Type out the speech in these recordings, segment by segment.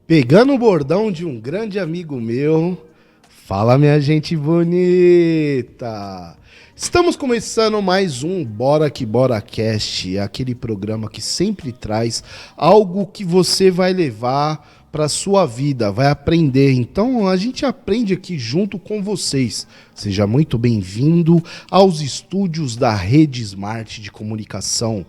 Pegando o bordão de um grande amigo meu, fala minha gente bonita. Estamos começando mais um Bora Que Bora Cast, aquele programa que sempre traz algo que você vai levar para sua vida, vai aprender. Então a gente aprende aqui junto com vocês. Seja muito bem-vindo aos estúdios da Rede Smart de Comunicação.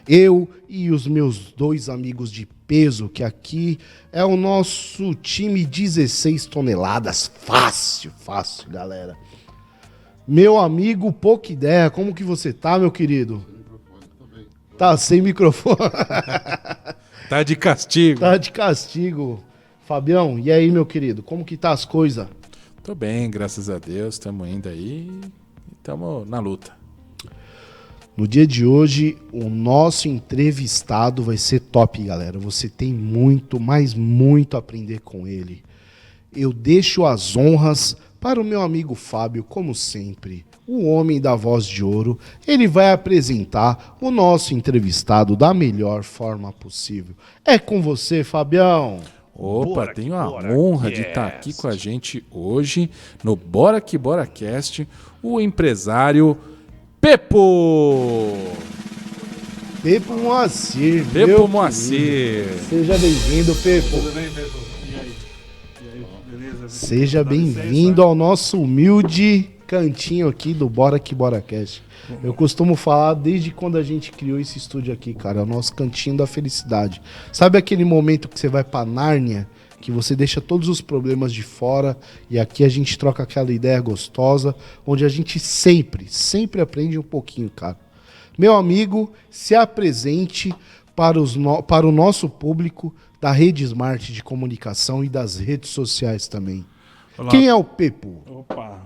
Eu e os meus dois amigos de peso, que aqui é o nosso time 16 toneladas. Fácil, galera. Meu amigo, pouca ideia, como que você tá, meu querido? Sem microfone também. Tá sem microfone. Tá de castigo. Tá de castigo. Fabião, e aí, meu querido, como que tá as coisas? Tô bem, graças a Deus, estamos indo aí e estamos na luta. No dia de hoje, o nosso entrevistado vai ser top, galera. Você tem muito, mas muito a aprender com ele. Eu deixo as honras para o meu amigo Fábio, como sempre, o homem da voz de ouro. Ele vai apresentar o nosso entrevistado da melhor forma possível. É com você, Fabião. Opa, tenho a honra de estar aqui com a gente hoje no Bora Que Bora Cast, o empresário Pepo! Pepo Moacir. Pepo Moacir. Seja bem-vindo, Pepo. Tudo bem, Pedro? E aí, beleza? Seja bem-vindo ao nosso humilde cantinho aqui do Bora Que Bora Cast. Eu costumo falar desde quando a gente criou esse estúdio aqui, cara, é o nosso cantinho da felicidade. Sabe aquele momento que você vai pra Nárnia, que você deixa todos os problemas de fora e aqui a gente troca aquela ideia gostosa, onde a gente sempre aprende um pouquinho, cara. Meu amigo, se apresente para o nosso público da Rede Smart de Comunicação e das redes sociais também. Olá. Quem é o Pepo? Opa,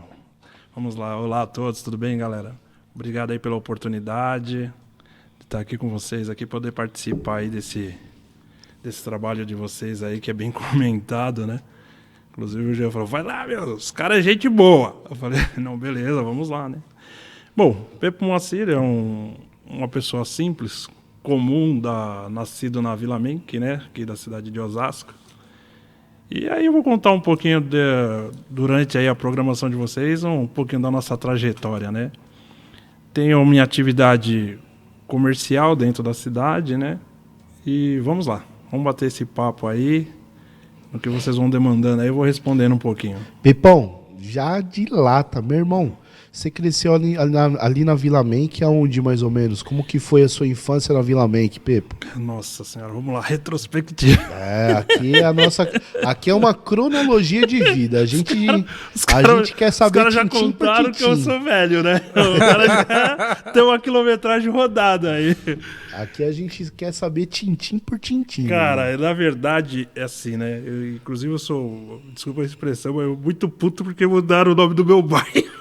vamos lá. Olá a todos, tudo bem, galera? Obrigado aí pela oportunidade de estar aqui com vocês, aqui poder participar aí desse trabalho de vocês aí, que é bem comentado, né? Inclusive o Jean falou, vai lá, meu, os caras é gente boa. Eu falei, não, beleza, vamos lá, né? Bom, Pepo Moacir é uma pessoa simples, comum, nascido na Vila Menck, né? Aqui da cidade de Osasco. E aí eu vou contar um pouquinho, durante aí a programação de vocês, um pouquinho da nossa trajetória, né? Tenho minha atividade comercial dentro da cidade, né? E vamos lá, vamos bater esse papo aí. O que vocês vão demandando aí, eu vou respondendo um pouquinho. Pepão, já de lata, meu irmão. Você cresceu ali na Vila Menck, aonde mais ou menos? Como que foi a sua infância na Vila Menck, Pepo? Nossa senhora, vamos lá, retrospectiva. Aqui é uma cronologia de vida. A gente quer saber. Os caras já contaram que eu sou velho, né? O cara já tem uma quilometragem rodada aí. Aqui a gente quer saber tintim por tintim. Cara, na verdade, é assim, né? Inclusive eu sou, desculpa a expressão, mas eu muito puto porque mudaram o nome do meu bairro.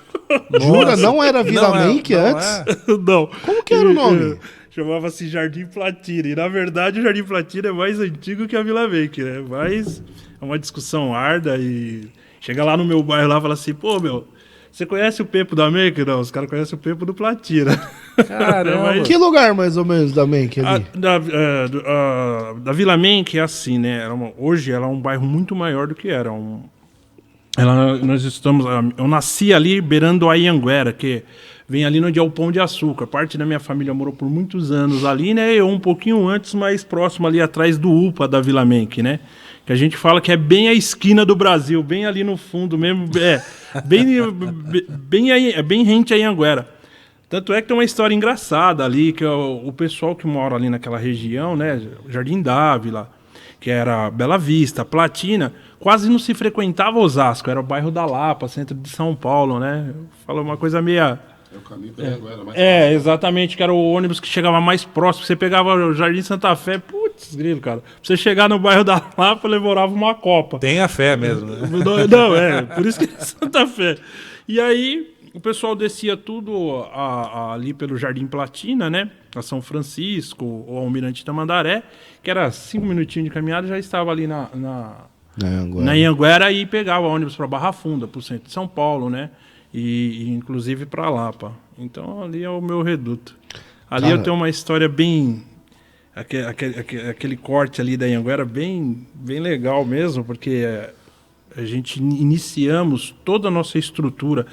Jura? Não era Vila Menck antes? Não. Como que era o nome? Chamava-se Jardim Platina. E, na verdade, o Jardim Platina é mais antigo que a Vila Menck, né? Mas é uma discussão árda e... Chega lá no meu bairro lá e fala assim, pô, meu, você conhece o Pepo da Menck? Não, os caras conhecem o Pepo do Platina. Caramba! Que lugar, mais ou menos, da Menck ali? Da Vila Menck é assim, né? Hoje ela é um bairro muito maior do que era. Eu nasci ali beirando a Anhanguera, que vem ali onde é o Pão de Açúcar. Parte da minha família morou por muitos anos ali, né? Eu um pouquinho antes, mais próximo ali atrás do UPA da Vila Menck, né? Que a gente fala que é bem a esquina do Brasil, bem ali no fundo mesmo, bem rente a Anhanguera. Tanto é que tem uma história engraçada ali, que o pessoal que mora ali naquela região, né? Jardim Dávila, que era Bela Vista, Platina, quase não se frequentava Osasco, era o bairro da Lapa, centro de São Paulo, né? Fala uma coisa meia... É o caminho para Anhanguera, mais fácil. Exatamente, que era o ônibus que chegava mais próximo. Você pegava o Jardim Santa Fé, putz, grilo, cara. Pra você chegar no bairro da Lapa, demorava uma copa. Tenha fé mesmo, né? Não, por isso que é Santa Fé. E aí, o pessoal descia tudo ali pelo Jardim Platina, né? A São Francisco, ou Almirante Tamandaré, que era 5 minutinhos de caminhada, já estava ali na Anhanguera e pegava ônibus para Barra Funda, para o centro de São Paulo, né? E inclusive para Lapa. Então ali é o meu reduto. Ali eu tenho uma história bem aquele corte ali da Anhanguera bem legal mesmo, porque a gente iniciamos toda a nossa estrutura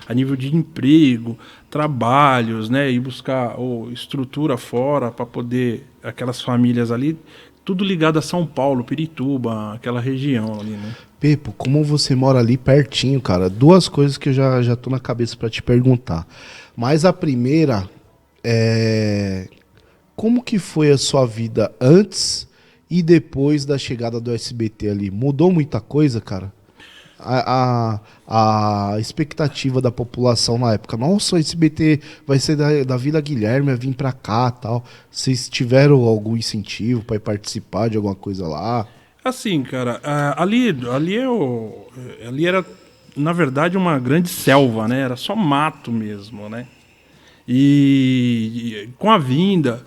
a nível de emprego, trabalhos, né, e buscar estrutura fora para poder aquelas famílias ali, tudo ligado a São Paulo, Pirituba, aquela região ali, né? Pepo, como você mora ali pertinho, cara, duas coisas que eu já tô na cabeça para te perguntar. Mas a primeira é como que foi a sua vida antes e depois da chegada do SBT ali? Mudou muita coisa, cara? A expectativa da população na época. Nossa, o SBT vai ser da Vila Guilherme, vai vir pra cá e tal. Vocês tiveram algum incentivo para participar de alguma coisa lá? Assim, cara, ali era, na verdade, uma grande selva, né? Era só mato mesmo, né? E com a vinda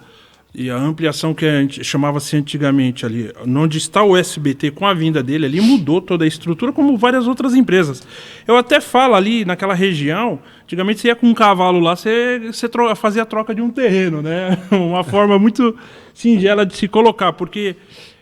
e a ampliação que a gente chamava-se antigamente ali, onde está o SBT, com a vinda dele ali, mudou toda a estrutura, como várias outras empresas. Eu até falo ali, naquela região, antigamente você ia com um cavalo lá, você fazia a troca de um terreno, né? Uma forma muito singela de se colocar, porque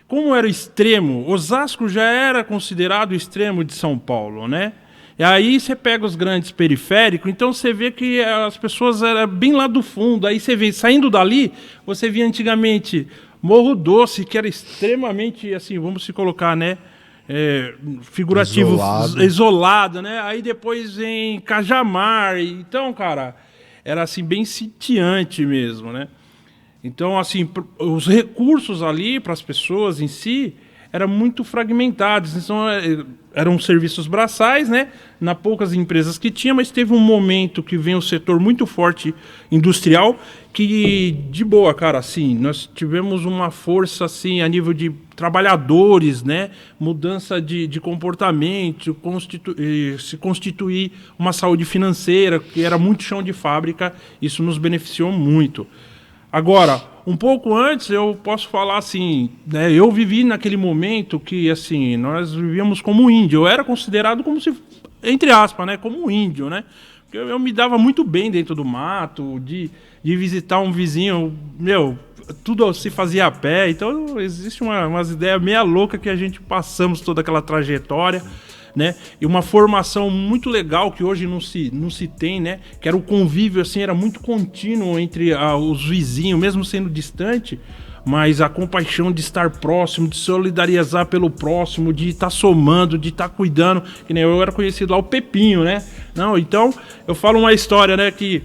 como era extremo, Osasco já era considerado o extremo de São Paulo, né? E aí você pega os grandes periféricos, então você vê que as pessoas eram bem lá do fundo. Aí você vê, saindo dali, você via antigamente Morro Doce, que era extremamente, assim, vamos se colocar, né? Figurativo, isolado, né? Aí depois em Cajamar. Então, cara, era assim, bem sitiante mesmo, né? Então, assim, os recursos ali para as pessoas em si eram muito fragmentados. Então, eram serviços braçais, né? Na poucas empresas que tinha, mas teve um momento que vem um setor muito forte industrial que, de boa, cara, assim, nós tivemos uma força, assim, a nível de trabalhadores, né? Mudança de comportamento, se constituir uma saúde financeira, que era muito chão de fábrica, isso nos beneficiou muito. Agora, um pouco antes, eu posso falar assim, né, eu vivi naquele momento que, assim, nós vivíamos como índio. Eu era considerado como se, entre aspas, né, como índio, né? Porque eu me dava muito bem dentro do mato, de visitar um vizinho, tudo se fazia a pé. Então, existe umas ideias meia louca que a gente passamos toda aquela trajetória, né? E uma formação muito legal que hoje não se tem, né? Que era o convívio, assim, era muito contínuo entre os vizinhos, mesmo sendo distante, mas a compaixão de estar próximo, de solidarizar pelo próximo, de estar somando, de estar cuidando, que nem eu era conhecido lá o Pepinho, né? Não, então, eu falo uma história, né, que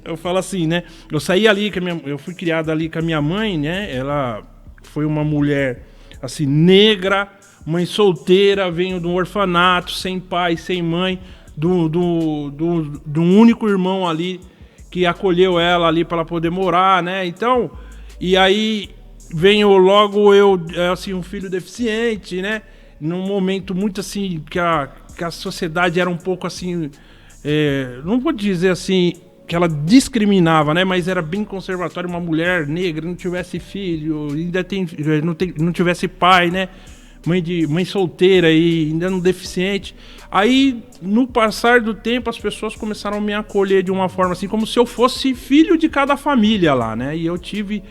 eu falo assim, né? Eu saí ali, eu fui criado ali com a minha mãe, né? Ela foi uma mulher, assim, negra, mãe solteira, venho de um orfanato, sem pai, sem mãe, de um único irmão ali que acolheu ela ali para ela poder morar, né? Então, e aí venho logo eu, assim, um filho deficiente, né? Num momento muito assim, que a sociedade era um pouco assim, não vou dizer assim, que ela discriminava, né? Mas era bem conservatória, uma mulher negra, não tivesse filho, não tivesse pai, né? Mãe solteira e ainda um deficiente. Aí, no passar do tempo, as pessoas começaram a me acolher de uma forma assim, como se eu fosse filho de cada família lá, né? E eu tive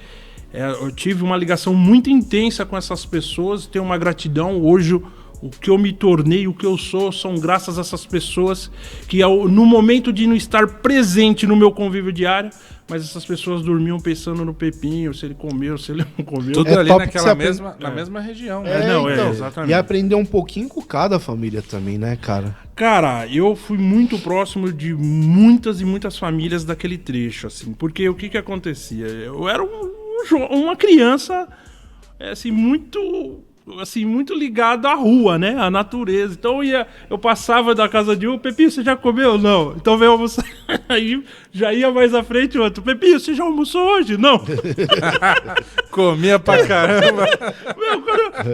uma ligação muito intensa com essas pessoas, tenho uma gratidão. Hoje, o que eu me tornei, o que eu sou, são graças a essas pessoas que, no momento de não estar presente no meu convívio diário, mas essas pessoas dormiam pensando no Pepinho, se ele comeu, se ele não comeu. Tudo ali naquela mesma região. Né? Então, exatamente. E aprender um pouquinho com cada família também, né, cara? Cara, eu fui muito próximo de muitas e muitas famílias daquele trecho, assim. Porque o que acontecia? Eu era uma criança, assim, muito ligado à rua, né? À natureza. Então eu passava da casa de um, Pepinho, você já comeu? Não. Então veio almoçar. Aí já ia mais à frente o outro, Pepinho, você já almoçou hoje? Não. Comia pra caramba.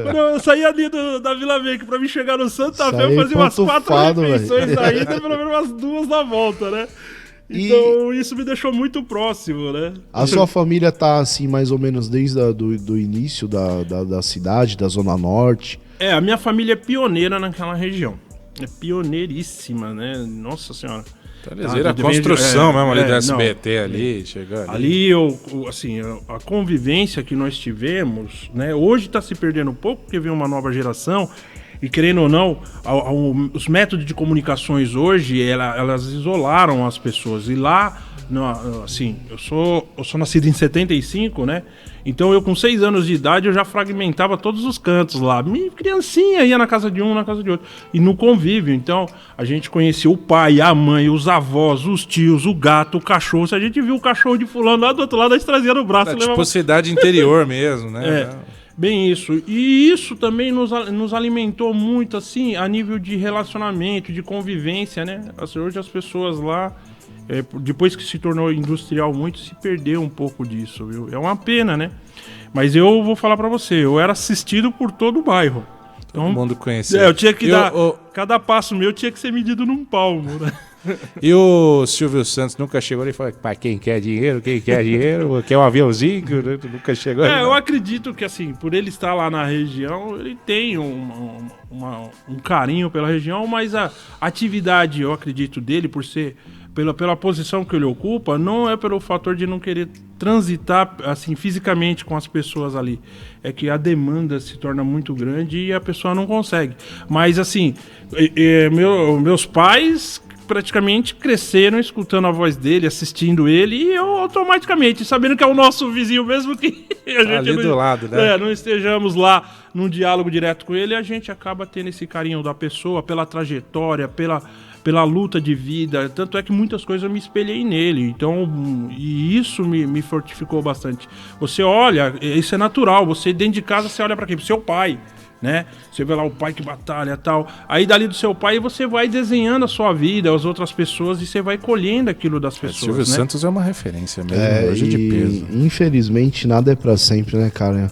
Quando eu saía ali da Vila Veiga pra me chegar no Santa Fé, eu fazia umas 4 refeições aí, e pelo menos umas 2 na volta, né? Então isso me deixou muito próximo, né? A sua família tá assim, mais ou menos desde do início da cidade, da Zona Norte? A minha família é pioneira naquela região. é pioneiríssima, né? Nossa Senhora. Então, eles viram a construção mesmo ali da SBT ali, chegando ali. Assim, a convivência que nós tivemos, né? Hoje está se perdendo um pouco, porque vem uma nova geração. E querendo ou não, os métodos de comunicações hoje, elas isolaram as pessoas. E lá, assim, eu sou nascido em 75, né? Então eu com 6 anos de idade, eu já fragmentava todos os cantos lá. Minha criancinha ia na casa de um, na casa de outro. E no convívio, então, a gente conhecia o pai, a mãe, os avós, os tios, o gato, o cachorro. Se a gente viu o cachorro de fulano lá do outro lado, a gente trazia no braço. Tipo cidade interior mesmo, né? Bem isso. E isso também nos alimentou muito, assim, a nível de relacionamento, de convivência, né? Assim, hoje as pessoas lá, depois que se tornou industrial muito, se perdeu um pouco disso, viu? É uma pena, né? Mas eu vou falar pra você, eu era assistido por todo o bairro. Todo mundo conhecia. Eu tinha que dar... Cada passo meu tinha que ser medido num palmo, né? E o Silvio Santos nunca chegou ali e falou: para quem quer dinheiro, quer um aviãozinho, nunca chegou. Eu acredito que, assim, por ele estar lá na região, ele tem um carinho pela região, mas a atividade, eu acredito, dele, por ser pela posição que ele ocupa, não é pelo fator de não querer transitar, assim, fisicamente com as pessoas ali. É que a demanda se torna muito grande e a pessoa não consegue. Mas, assim, meus pais praticamente cresceram escutando a voz dele, assistindo ele, e eu automaticamente, sabendo que é o nosso vizinho mesmo, que a gente ali do lado, né? Não estejamos lá num diálogo direto com ele, a gente acaba tendo esse carinho da pessoa, pela trajetória, pela luta de vida. Tanto é que muitas coisas eu me espelhei nele. Então, e isso me fortificou bastante. Você olha, isso é natural, você dentro de casa, você olha para quem? Pro seu pai, né? Você vê lá o pai que batalha e tal. Aí dali do seu pai você vai desenhando a sua vida, as outras pessoas, e você vai colhendo aquilo das pessoas. Silvio né? Santos é uma referência mesmo, hoje de peso. Infelizmente nada é pra sempre, né, cara?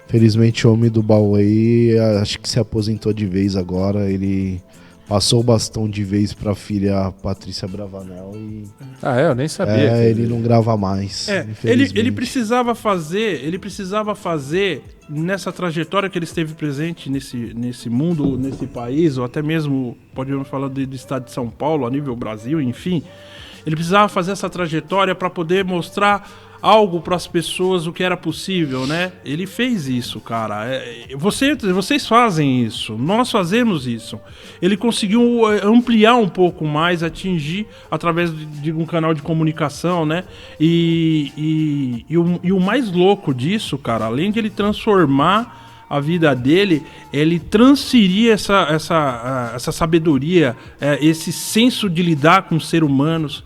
Felizmente o homem do baú aí, acho que se aposentou de vez agora. Ele passou o bastão de vez pra filha Patrícia Bravanel e... eu nem sabia. Ele não grava mais. Ele precisava fazer nessa trajetória que ele esteve presente nesse mundo, nesse país, ou até mesmo, podemos falar do estado de São Paulo, a nível Brasil, enfim. Ele precisava fazer essa trajetória para poder mostrar algo para as pessoas, o que era possível, né? Ele fez isso, cara. Vocês fazem isso, nós fazemos isso. Ele conseguiu ampliar um pouco mais, atingir através de um canal de comunicação, né? E o mais louco disso, cara, além de ele transformar a vida dele, ele transferia essa sabedoria, esse senso de lidar com os seres humanos,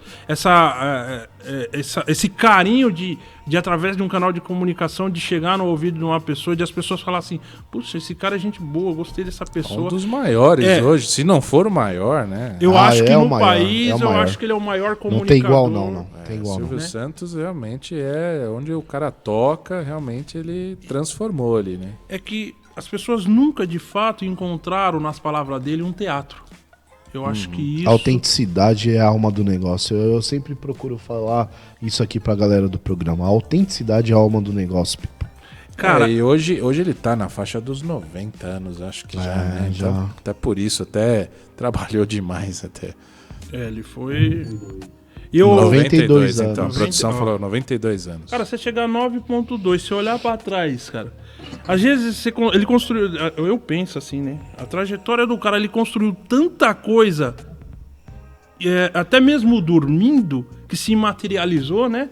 esse carinho de através de um canal de comunicação, de chegar no ouvido de uma pessoa, de as pessoas falarem assim: puxa, esse cara é gente boa, gostei dessa pessoa. Um dos maiores hoje, se não for o maior, né? Eu acho que no país, eu acho que ele é o maior comunicador. Não tem igual não. Tem igual, Silvio Santos realmente é onde o cara toca, realmente ele transformou ali, né? É que as pessoas nunca, de fato, encontraram nas palavras dele um teatro. Eu acho que isso... A autenticidade é a alma do negócio. Eu sempre procuro falar isso aqui pra galera do programa. A autenticidade é a alma do negócio, Pipo. Cara, e hoje ele tá na faixa dos 90 anos, acho que já, né? Já. Então, até por isso, até trabalhou demais até. Ele foi... 92 anos. Então, a produção falou 92 anos. Cara, você chegar a 9.2, se olhar pra trás, cara... Às vezes ele construiu... Eu penso assim, né? A trajetória do cara, ele construiu tanta coisa, até mesmo dormindo, que se materializou, né?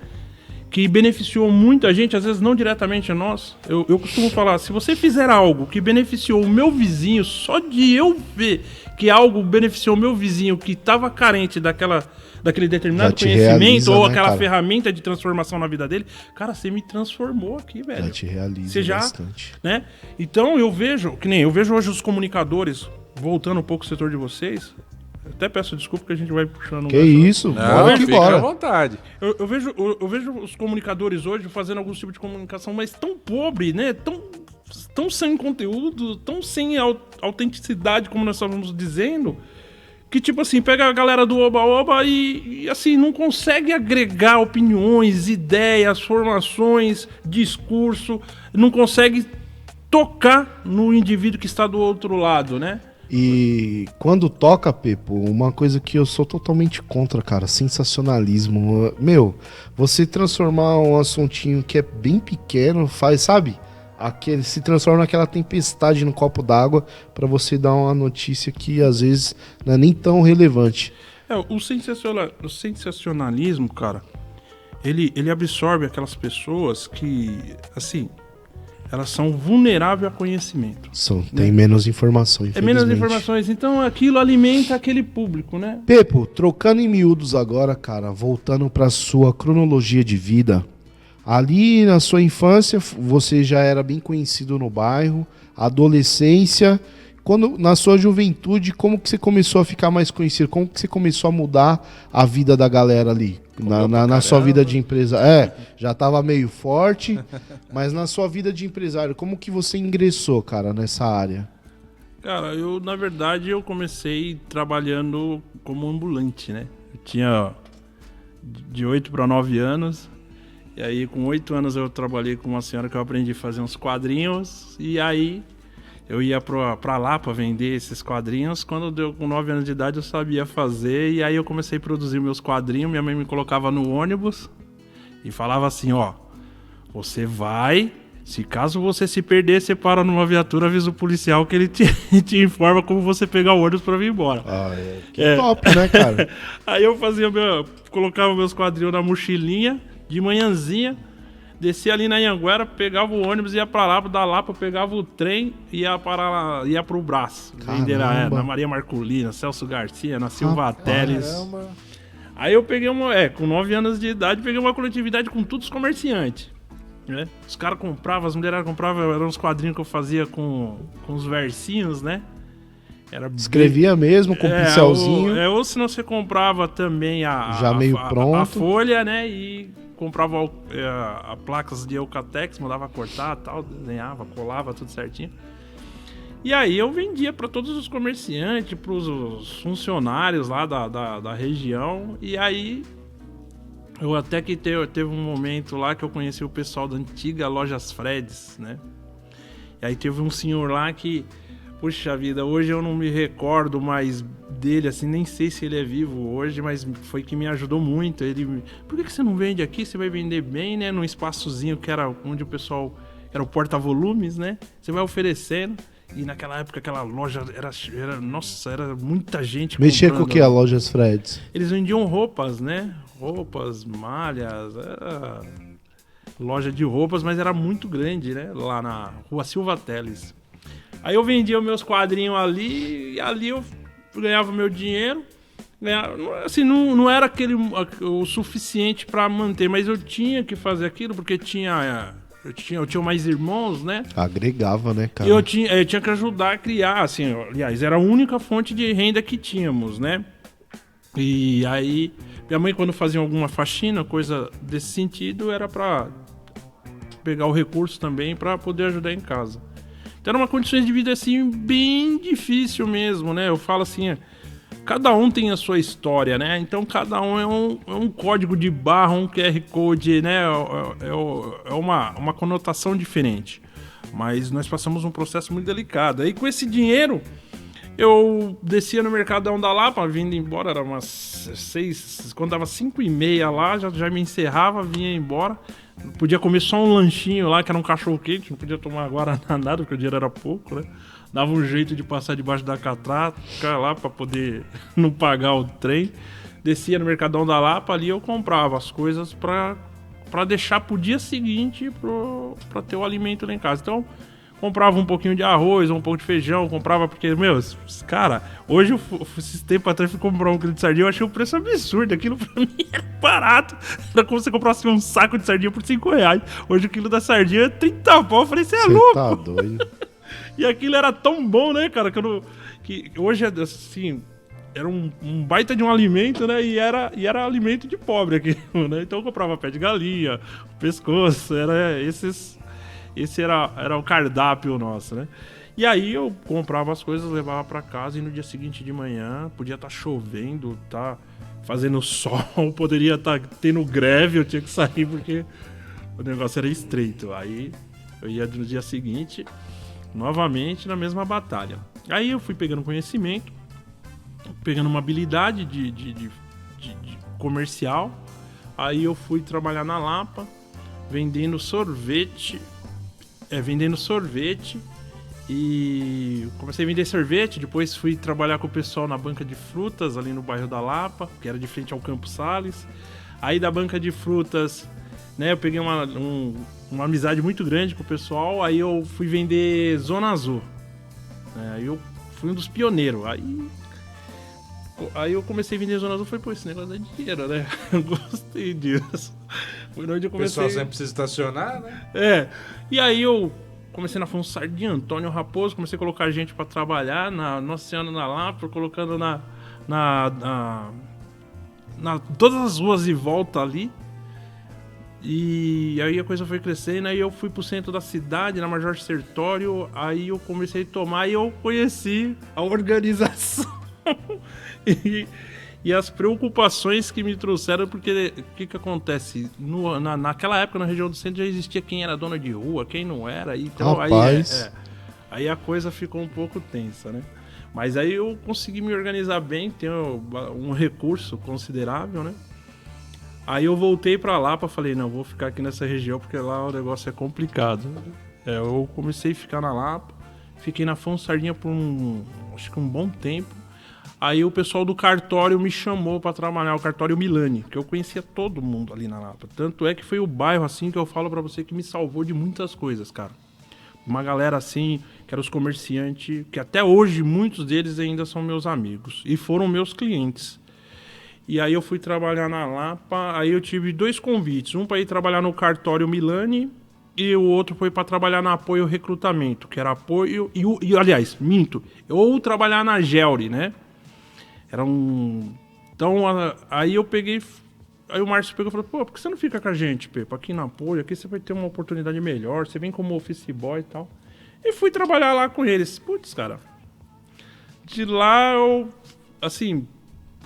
Que beneficiou muita gente, às vezes não diretamente a nós. Eu costumo falar, se você fizer algo que beneficiou o meu vizinho, só de eu ver que algo beneficiou o meu vizinho que estava carente daquele determinado conhecimento, ou aquela ferramenta de transformação na vida dele, cara, você me transformou aqui, velho. Já te realiza bastante. Né? Então eu vejo hoje os comunicadores, voltando um pouco ao setor de vocês, até peço desculpa que a gente vai puxando... Que isso? Bora que bora. À vontade. Eu vejo os comunicadores hoje fazendo algum tipo de comunicação, mas tão pobre, né? Tão sem conteúdo, tão sem autenticidade, como nós estávamos dizendo, que tipo assim, pega a galera do Oba-Oba e assim, não consegue agregar opiniões, ideias, formações, discurso, não consegue tocar no indivíduo que está do outro lado, né? E quando toca, Pepo, uma coisa que eu sou totalmente contra, cara, sensacionalismo. Meu, você transformar um assuntinho que é bem pequeno, faz, sabe? Se transforma naquela tempestade no copo d'água pra você dar uma notícia que às vezes não é nem tão relevante. O sensacionalismo, cara, ele absorve aquelas pessoas que, assim, elas são vulneráveis a conhecimento. Tem menos informação, infelizmente. É menos informações, então aquilo alimenta aquele público, né? Pepo, trocando em miúdos agora, cara, voltando pra sua cronologia de vida. Ali na sua infância, você já era bem conhecido no bairro, adolescência, na sua juventude, como que você começou a ficar mais conhecido? Como que você começou a mudar a vida da galera ali? Na sua vida de empresário? Já tava meio forte, mas na sua vida de empresário, como que você ingressou, cara, nessa área? Cara, na verdade, eu comecei trabalhando como ambulante, né? Eu tinha de 8 para 9 anos. E aí, com 8 anos, eu trabalhei com uma senhora que eu aprendi a fazer uns quadrinhos. E aí, eu ia pra lá pra vender esses quadrinhos. Quando deu com 9 anos de idade, eu sabia fazer. E aí, eu comecei a produzir meus quadrinhos. Minha mãe me colocava no ônibus e falava assim, ó... Você vai... Se caso você se perder, você para numa viatura, avisa o policial que ele te informa como você pegar o ônibus pra vir embora. Top, né, cara? Aí eu colocava meus quadrinhos na mochilinha, de manhãzinha, descia ali na Anhanguera, pegava o ônibus, ia pra lá, da Lapa, pegava o trem e ia pro Brás. Vender na Maria Marculina, Celso Garcia, na Silva Teles. Aí eu peguei com 9 anos de idade, peguei uma coletividade com todos os comerciantes. Né? Os caras compravam, as mulheres compravam, eram uns quadrinhos que eu fazia com os versinhos, né? Escrevia mesmo com pincelzinho. Ou se não, você comprava também já meio pronto. A folha, né? E comprava a placas de Eucatex, mandava cortar, tal, desenhava, colava tudo certinho. E aí eu vendia para todos os comerciantes, para os funcionários lá da região. E aí eu até que teve um momento lá que eu conheci o pessoal da antiga Lojas Freds, né? E aí teve um senhor lá que, puxa vida, hoje eu não me recordo mais dele, assim, nem sei se ele é vivo hoje, mas foi que me ajudou muito. Por que você não vende aqui? Você vai vender bem, né? Num espaçozinho que era onde o pessoal, era o porta-volumes, né? Você vai oferecendo. E naquela época aquela loja era muita gente mexia com o que a Lojas Freds? Eles vendiam roupas, né? Roupas, malhas, era loja de roupas, mas era muito grande, né? Lá na Rua Silva Teles. Aí eu vendia meus quadrinhos ali, e ali eu ganhava meu dinheiro. Assim, não era o suficiente para manter, mas eu tinha que fazer aquilo porque eu tinha mais irmãos, né? Agregava, né, cara? E eu tinha que ajudar a criar, assim, aliás, era a única fonte de renda que tínhamos, né? E aí, minha mãe, quando fazia alguma faxina, coisa desse sentido, era pra pegar o recurso também pra poder ajudar em casa. Então era uma condição de vida, assim, bem difícil mesmo, né? Eu falo assim, cada um tem a sua história, né? Então cada um é um código de barra, um QR Code, né? É uma conotação diferente. Mas nós passamos um processo muito delicado. Aí com esse dinheiro, eu descia no Mercadão da Lapa, vindo embora, era umas 6, quando dava 5h30 lá, já me encerrava, vinha embora. Podia comer só um lanchinho lá, que era um cachorro quente, não podia tomar agora nada, porque o dinheiro era pouco, né? Dava um jeito de passar debaixo da catraca lá pra poder não pagar o trem. Descia no Mercadão da Lapa, ali eu comprava as coisas pra deixar pro dia seguinte pra ter o alimento lá em casa. Então, comprava um pouquinho de arroz, um pouco de feijão, comprava porque, cara, hoje esses tempos atrás fui comprar um quilo de sardinha, eu achei o preço absurdo, aquilo pra mim era barato, era como se você comprasse um saco de sardinha por R$5, hoje o quilo da sardinha é 30 pau, eu falei, você é louco? Tá doido. E aquilo era tão bom, né, cara, que hoje, assim, era um baita de um alimento, né, e era alimento de pobre aquilo, né, então eu comprava pé de galinha, pescoço, esse era o cardápio nosso, né? E aí eu comprava as coisas, levava pra casa e no dia seguinte de manhã podia estar chovendo, tá fazendo sol, poderia estar tendo greve, eu tinha que sair porque o negócio era estreito. Aí eu ia no dia seguinte, novamente na mesma batalha. Aí eu fui pegando conhecimento, pegando uma habilidade de comercial. Aí eu fui trabalhar na Lapa, vendendo sorvete. E comecei a vender sorvete. Depois fui trabalhar com o pessoal na banca de frutas ali no bairro da Lapa, que era de frente ao Campo Salles. Aí da banca de frutas, né, eu peguei uma amizade muito grande com o pessoal. Aí eu fui vender Zona Azul. Aí eu fui um dos pioneiros. Aí eu comecei a vender Zona Azul e falei, pô, esse negócio é dinheiro, né? Eu gostei disso. Foi onde eu comecei. O pessoal sempre precisa estacionar, né? E aí eu comecei na Afonso Sardinha, Antônio Raposo, comecei a colocar gente pra trabalhar na Nossa Senhora na Lapa, colocando na todas as ruas de volta ali. E aí a coisa foi crescendo, aí eu fui pro centro da cidade, na Major Sertório, aí eu comecei a tomar e eu conheci a organização e as preocupações que me trouxeram, porque o que acontece? Naquela época, na região do centro, já existia quem era dona de rua, quem não era, então aí a coisa ficou um pouco tensa, né? Mas aí eu consegui me organizar bem, tenho um recurso considerável, né? Aí eu voltei pra Lapa, falei, não, vou ficar aqui nessa região, porque lá o negócio é complicado. Eu comecei a ficar na Lapa, fiquei na Afonso Sardinha por acho que um bom tempo. Aí o pessoal do cartório me chamou pra trabalhar, o cartório Milani, que eu conhecia todo mundo ali na Lapa. Tanto é que foi o bairro, assim, que eu falo pra você, que me salvou de muitas coisas, cara. Uma galera, assim, que eram os comerciantes, que até hoje muitos deles ainda são meus amigos. E foram meus clientes. E aí eu fui trabalhar na Lapa, aí eu tive 2 convites. Um pra ir trabalhar no cartório Milani e o outro foi pra trabalhar na Apoio Recrutamento, que era apoio... aliás, minto. Ou trabalhar na Gelri, né? Então, aí eu peguei... Aí o Márcio pegou e falou, pô, por que você não fica com a gente, Pepe? Aqui na Apoio, aqui você vai ter uma oportunidade melhor, você vem como office boy e tal. E fui trabalhar lá com eles. Putz, cara. De lá eu, assim,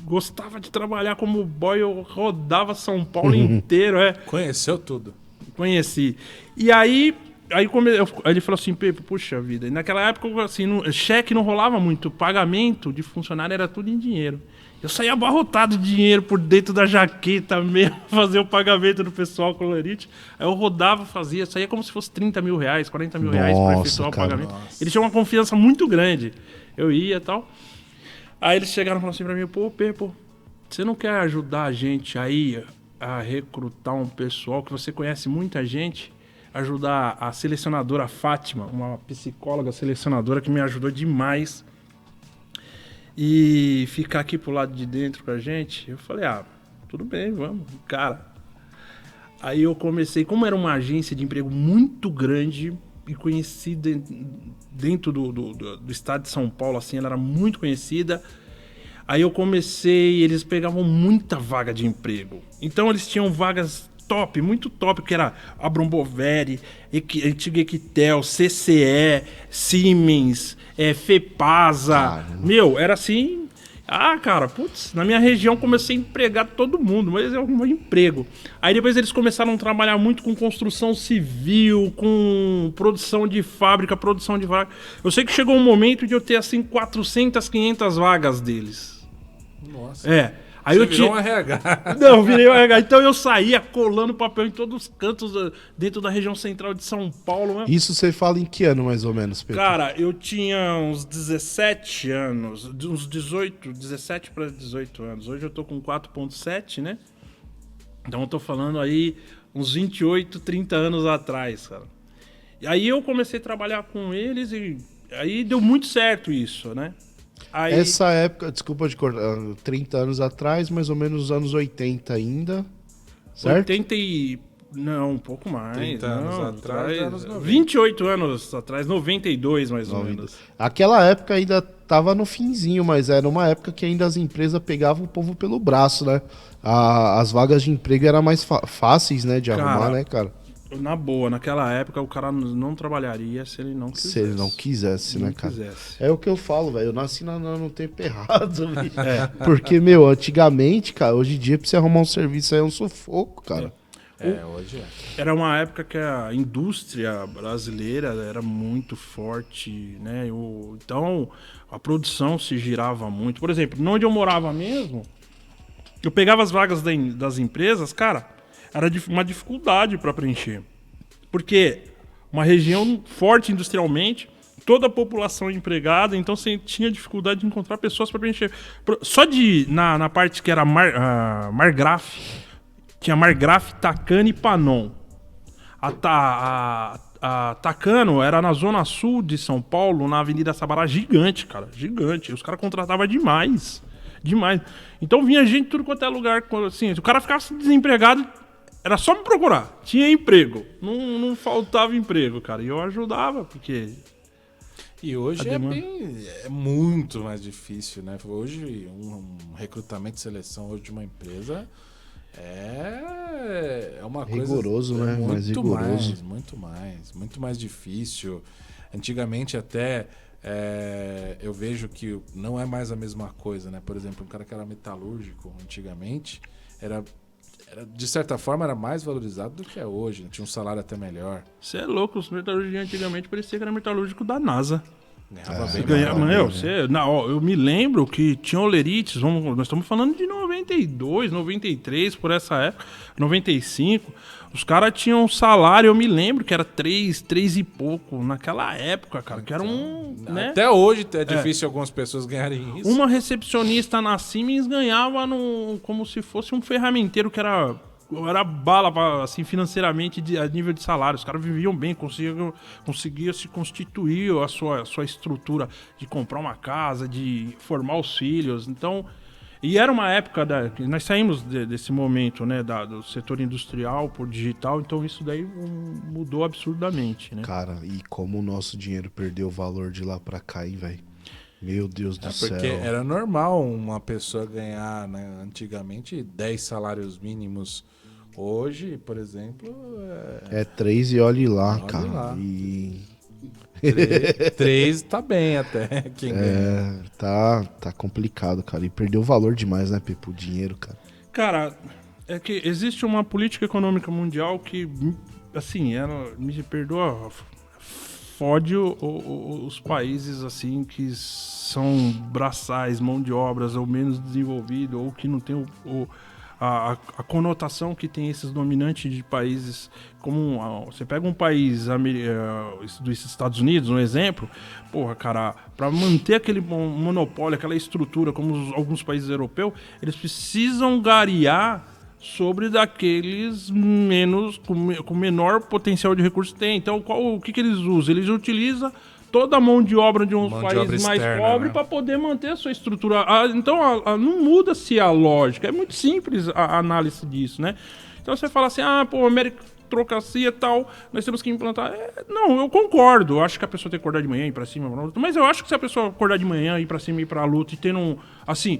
gostava de trabalhar como boy, eu rodava São Paulo inteiro, Conheceu tudo. Conheci. E aí ele falou assim, Pepe, puxa vida. E naquela época, assim, cheque não rolava muito. Pagamento de funcionário era tudo em dinheiro. Eu saía abarrotado de dinheiro por dentro da jaqueta mesmo, fazer o pagamento do pessoal colorite. Aí eu rodava, fazia, saía como se fosse 30 mil reais, 40 mil reais para efetuar o pagamento. Nossa. Eles tinham uma confiança muito grande. Eu ia e tal. Aí eles chegaram e falaram assim pra mim, pô, Pepe, você não quer ajudar a gente aí a recrutar um pessoal que você conhece muita gente? Ajudar a selecionadora Fátima, uma psicóloga selecionadora que me ajudou demais, e ficar aqui pro lado de dentro com a gente. Eu falei, tudo bem, vamos, cara. Aí eu comecei, como era uma agência de emprego muito grande e conhecida dentro do estado de São Paulo, assim, ela era muito conhecida. Aí eu comecei, eles pegavam muita vaga de emprego. Então eles tinham vagas top, muito top, que era a Bromboveri, Antiga Equitel, CCE, Siemens, Fepasa. Caramba. Meu, era assim... cara, putz, na minha região comecei a empregar todo mundo, mas é um emprego. Aí depois eles começaram a trabalhar muito com construção civil, com produção de fábrica, produção de vaga. Eu sei que chegou um momento de eu ter, assim, 400, 500 vagas deles. Nossa. Aí você virou um RH. Não, virei um RH. Então eu saía colando papel em todos os cantos dentro da região central de São Paulo. Né? Isso você fala em que ano, mais ou menos, Pedro? Cara, eu tinha uns 17 anos, uns 17 para 18 anos. Hoje eu tô com 4.7, né? Então eu tô falando aí uns 28, 30 anos atrás, cara. E aí eu comecei a trabalhar com eles e aí deu muito certo isso, né? Aí... Essa época, desculpa de cortar, 30 anos atrás, mais ou menos nos anos 80 ainda, certo? 80 e... Não, um pouco mais. 30 anos atrás, anos 90. 28 anos atrás, 92 mais ou menos. Aquela época ainda tava no finzinho, mas era uma época que ainda as empresas pegavam o povo pelo braço, né? As vagas de emprego eram mais fáceis, né, de arrumar, né, cara? Na boa, naquela época o cara não trabalharia se ele não quisesse. Se ele não quisesse, né, cara? Quisesse. É o que eu falo, velho. Eu nasci no tempo errado. Porque, meu, antigamente, cara, hoje em dia pra você arrumar um serviço aí é um sufoco, cara. Hoje é. Era uma época que a indústria brasileira era muito forte, né? Então, a produção se girava muito. Por exemplo, onde eu morava mesmo, eu pegava as vagas das empresas, cara, era uma dificuldade para preencher. Porque uma região forte industrialmente, toda a população empregada, então você tinha dificuldade de encontrar pessoas para preencher. Só na parte que era Margraf, tinha Margraf, Tacano e Panon. A Tacano era na zona sul de São Paulo, na Avenida Sabará, gigante, cara, gigante. Os caras contratavam demais, demais. Então vinha gente de tudo quanto é lugar, assim, o cara ficava desempregado, era só me procurar, tinha emprego, não faltava emprego, cara, e eu ajudava, porque... E hoje é muito mais difícil, né? Hoje, um recrutamento e seleção hoje de uma empresa é uma coisa... Rigoroso, né? Mais rigoroso. Muito mais difícil. Antigamente até eu vejo que não é mais a mesma coisa, né? Por exemplo, um cara que era metalúrgico antigamente, de certa forma era mais valorizado do que é hoje, né? Tinha um salário até melhor. Você é louco, os metalúrgicos antigamente parecia que era metalúrgico da NASA. Eu me lembro que tinha olerites, nós estamos falando de 92, 93, por essa época, 95. Os caras tinham um salário, eu me lembro que era 3 e pouco naquela época, cara, que era né? Até hoje é difícil algumas pessoas ganharem isso. Uma recepcionista na Siemens ganhava como se fosse um ferramenteiro que era bala, assim, financeiramente, a nível de salário. Os caras viviam bem, conseguiam se constituir a sua estrutura de comprar uma casa, de formar os filhos. Então, e era uma época que nós saímos desse momento, né, do setor industrial por digital, então isso daí mudou absurdamente, né? Cara, e como o nosso dinheiro perdeu o valor de lá pra cá, hein, velho? Meu Deus do céu. Porque era normal uma pessoa ganhar, né, antigamente 10 salários mínimos. Hoje, por exemplo... É 3 e olhe lá, olhe cara. Lá. E... 3 tá bem até. Quem ganha. Tá complicado, cara. E perdeu valor demais, né, Pepe? O dinheiro, cara. Cara, é que existe uma política econômica mundial que, assim, me perdoa, fode os países, assim, que são braçais, mão de obras, ou menos desenvolvidos, ou que não tem a conotação que tem esses dominantes de países como... Você pega um país dos Estados Unidos, um exemplo, porra, cara, para manter aquele monopólio, aquela estrutura, como alguns países europeus, eles precisam garear sobre daqueles com menor potencial de recurso que tem. Então, o que eles usam? Eles utilizam toda a mão de obra de uns países mais pobres, né, para poder manter a sua estrutura. Então, não muda-se a lógica. É muito simples a análise disso, né? Então, você fala assim, meritocracia e tal, nós temos que implantar... Não, eu concordo. Eu acho que a pessoa tem que acordar de manhã e ir pra cima, mas eu acho que se a pessoa acordar de manhã, ir pra cima, ir pra luta e ter assim...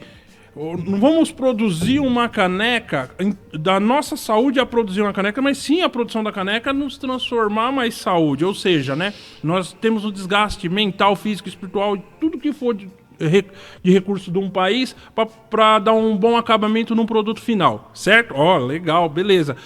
Não vamos produzir uma caneca da nossa saúde a produzir uma caneca, mas sim a produção da caneca nos transformar mais saúde. Ou seja, né, nós temos um desgaste mental, físico, espiritual, tudo que for de recurso de um país para dar um bom acabamento num produto final, certo? Legal, beleza.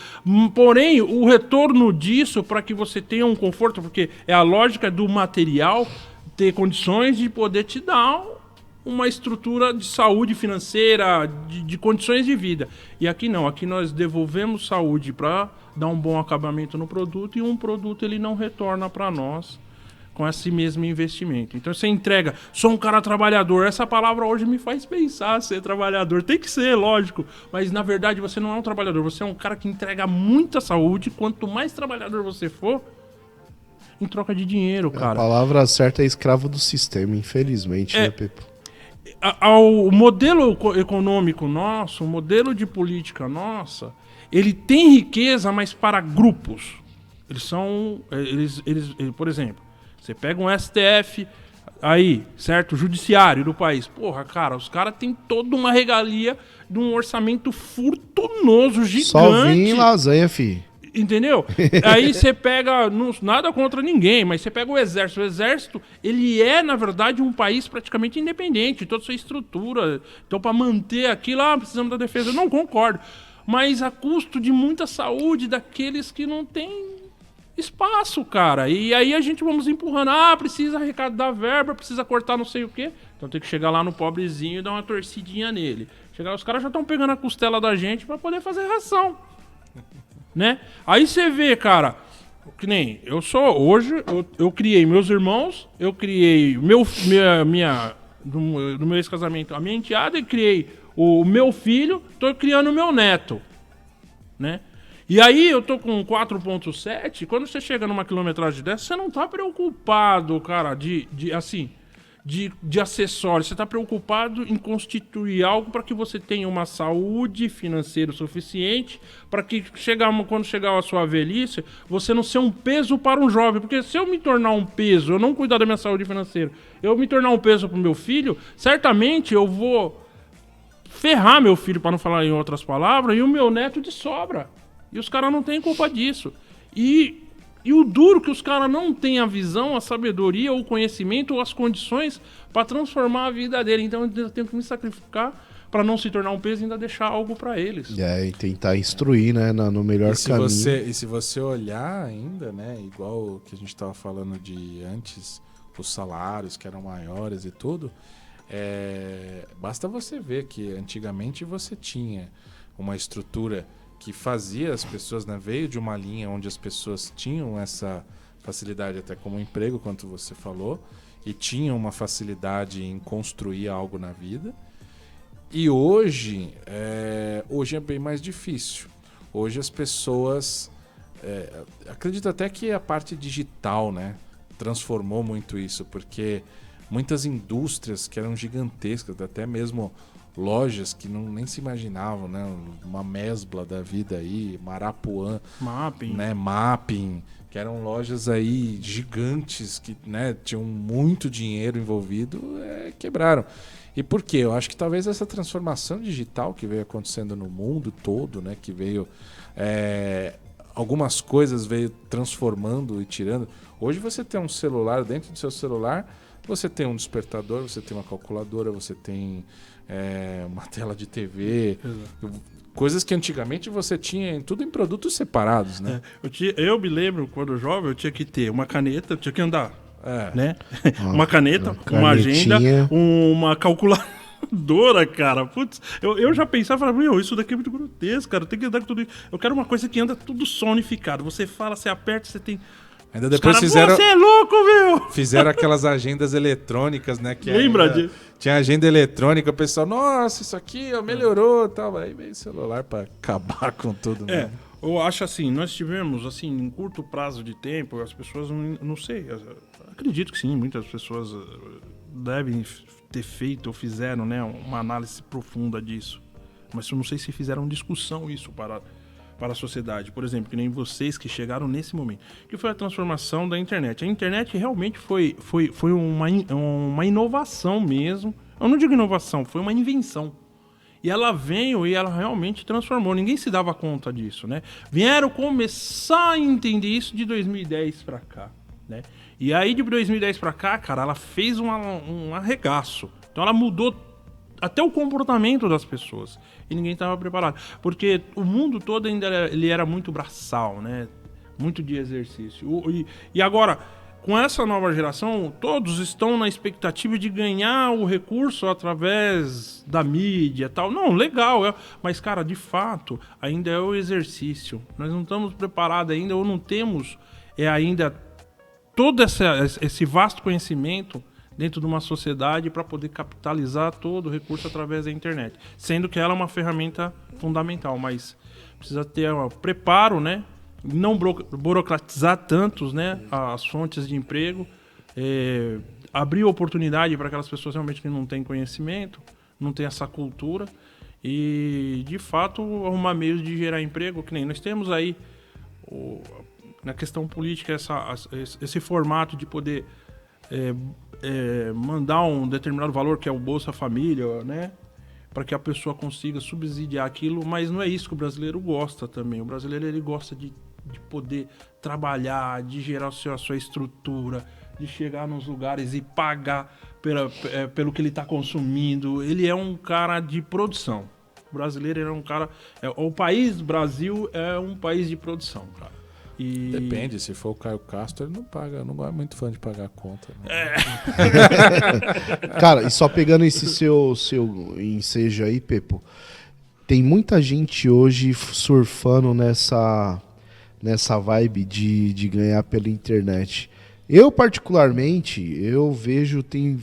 Porém, o retorno disso para que você tenha um conforto, porque é a lógica do material ter condições de poder te dar uma estrutura de saúde financeira, de condições de vida. E aqui não, aqui nós devolvemos saúde para dar um bom acabamento no produto e um produto ele não retorna para nós com esse mesmo investimento. Então você entrega, sou um cara trabalhador, essa palavra hoje me faz pensar ser trabalhador, tem que ser, lógico, mas na verdade você não é um trabalhador, você é um cara que entrega muita saúde, quanto mais trabalhador você for, em troca de dinheiro, cara. A palavra certa é escravo do sistema, infelizmente, né, Pepe? O modelo econômico nosso, o modelo de política nossa, ele tem riqueza, mas para grupos. Por exemplo, você pega um STF aí, certo? Judiciário do país. Porra, cara, os caras têm toda uma regalia de um orçamento furtunoso, gigante. Só vim em lasanha, fi. Entendeu? Aí você pega, nada contra ninguém, mas você pega o Exército. O Exército, ele é, na verdade, um país praticamente independente, toda a sua estrutura. Então, para manter aquilo, precisamos da defesa. Eu não concordo. mas a custo de muita saúde daqueles que não têm espaço, cara. E aí a gente vamos empurrando. Precisa arrecadar verba, precisa cortar não sei o quê. Então tem que chegar lá no pobrezinho e dar uma torcidinha nele. Chegar, os caras já estão pegando a costela da gente pra poder fazer ração. Né? Aí você vê, cara, que nem eu sou hoje, eu criei meus irmãos, eu criei no meu ex-casamento a minha enteada e criei o meu filho, tô criando o meu neto, né? E aí eu tô com 4.7, quando você chega numa quilometragem dessa, você não tá preocupado, cara, de acessórios, você tá preocupado em constituir algo para que você tenha uma saúde financeira suficiente para que quando chegar a sua velhice, você não ser um peso para um jovem. Porque se eu me tornar um peso, eu não cuidar da minha saúde financeira, eu me tornar um peso pro meu filho, certamente eu vou ferrar meu filho, para não falar em outras palavras, e o meu neto de sobra. E os caras não têm culpa disso. E o duro que os caras não têm a visão, a sabedoria, o conhecimento ou as condições para transformar a vida dele. Então eu tenho que me sacrificar para não se tornar um peso e ainda deixar algo para eles. E tentar instruir, né, no melhor caminho. E se você olhar ainda, né, igual o que a gente estava falando de antes, os salários que eram maiores e tudo, basta você ver que antigamente você tinha uma estrutura que fazia as pessoas, né, veio de uma linha onde as pessoas tinham essa facilidade até como emprego, quanto você falou, e tinham uma facilidade em construir algo na vida. E hoje é bem mais difícil. Hoje as pessoas... acredito até que a parte digital, né, transformou muito isso, porque muitas indústrias que eram gigantescas, até mesmo lojas que nem se imaginavam, né? Uma Mesbla da vida aí, Marapuã, Mapping, né? Mapping, que eram lojas aí gigantes que, né, tinham muito dinheiro envolvido, quebraram. E por quê? Eu acho que talvez essa transformação digital que veio acontecendo no mundo todo, né, que veio algumas coisas veio transformando e tirando. Hoje você tem um celular, dentro do seu celular você tem um despertador, você tem uma calculadora, você tem uma tela de TV, coisas que antigamente você tinha tudo em produtos separados, né? Eu me lembro, quando jovem, eu tinha que ter uma caneta, eu tinha que andar, né? Uma caneta, uma agenda, uma calculadora, cara. Putz, eu já pensava, falava, isso daqui é muito grotesco, cara, tem que andar com tudo isso. Eu quero uma coisa que anda tudo sonificado. Você fala, você aperta, você tem... Ainda depois fizeram... Você é louco, meu! Fizeram aquelas agendas eletrônicas, né? Que lembra disso? Tinha agenda eletrônica, o pessoal, nossa, isso aqui melhorou e tal. Aí veio o celular pra acabar com tudo. Né? Eu acho assim, nós tivemos, assim, em curto prazo de tempo, as pessoas, não sei, acredito que sim, muitas pessoas devem ter feito ou fizeram, né, uma análise profunda disso. Mas eu não sei se fizeram discussão isso para a sociedade. Por exemplo, que nem vocês que chegaram nesse momento, que foi a transformação da internet. A internet realmente foi uma inovação mesmo. Eu não digo inovação, foi uma invenção. E ela veio e ela realmente transformou. Ninguém se dava conta disso, né? Vieram começar a entender isso de 2010 para cá, né? E aí de 2010 para cá, cara, ela fez um arregaço. Então ela mudou até o comportamento das pessoas. E ninguém estava preparado. Porque o mundo todo ainda ele era muito braçal, né? Muito de exercício. E agora, com essa nova geração, todos estão na expectativa de ganhar o recurso através da mídia e tal. Não, legal. Mas, cara, de fato, ainda é o exercício. Nós não estamos preparados ainda, ou não temos ainda todo esse vasto conhecimento dentro de uma sociedade para poder capitalizar todo o recurso através da internet. Sendo que ela é uma ferramenta fundamental, mas precisa ter preparo, né? Não burocratizar tantos, né, as fontes de emprego, abrir oportunidade para aquelas pessoas realmente que não têm conhecimento, não têm essa cultura e, de fato, arrumar meios de gerar emprego, que nem nós temos aí, na questão política, esse formato de poder mandar um determinado valor, que é o Bolsa Família, né? Para que a pessoa consiga subsidiar aquilo, mas não é isso que o brasileiro gosta também. O brasileiro ele gosta de poder trabalhar, de gerar a sua estrutura, de chegar nos lugares e pagar pelo que ele está consumindo. Ele é um cara de produção. O brasileiro ele é um cara... o país Brasil é um país de produção, cara. E... Depende, se for o Caio Castro, ele não paga, não é muito fã de pagar a conta. Né? Cara, e só pegando esse seu ensejo aí, Pepo, tem muita gente hoje surfando nessa vibe de ganhar pela internet. Eu, particularmente, eu vejo, tem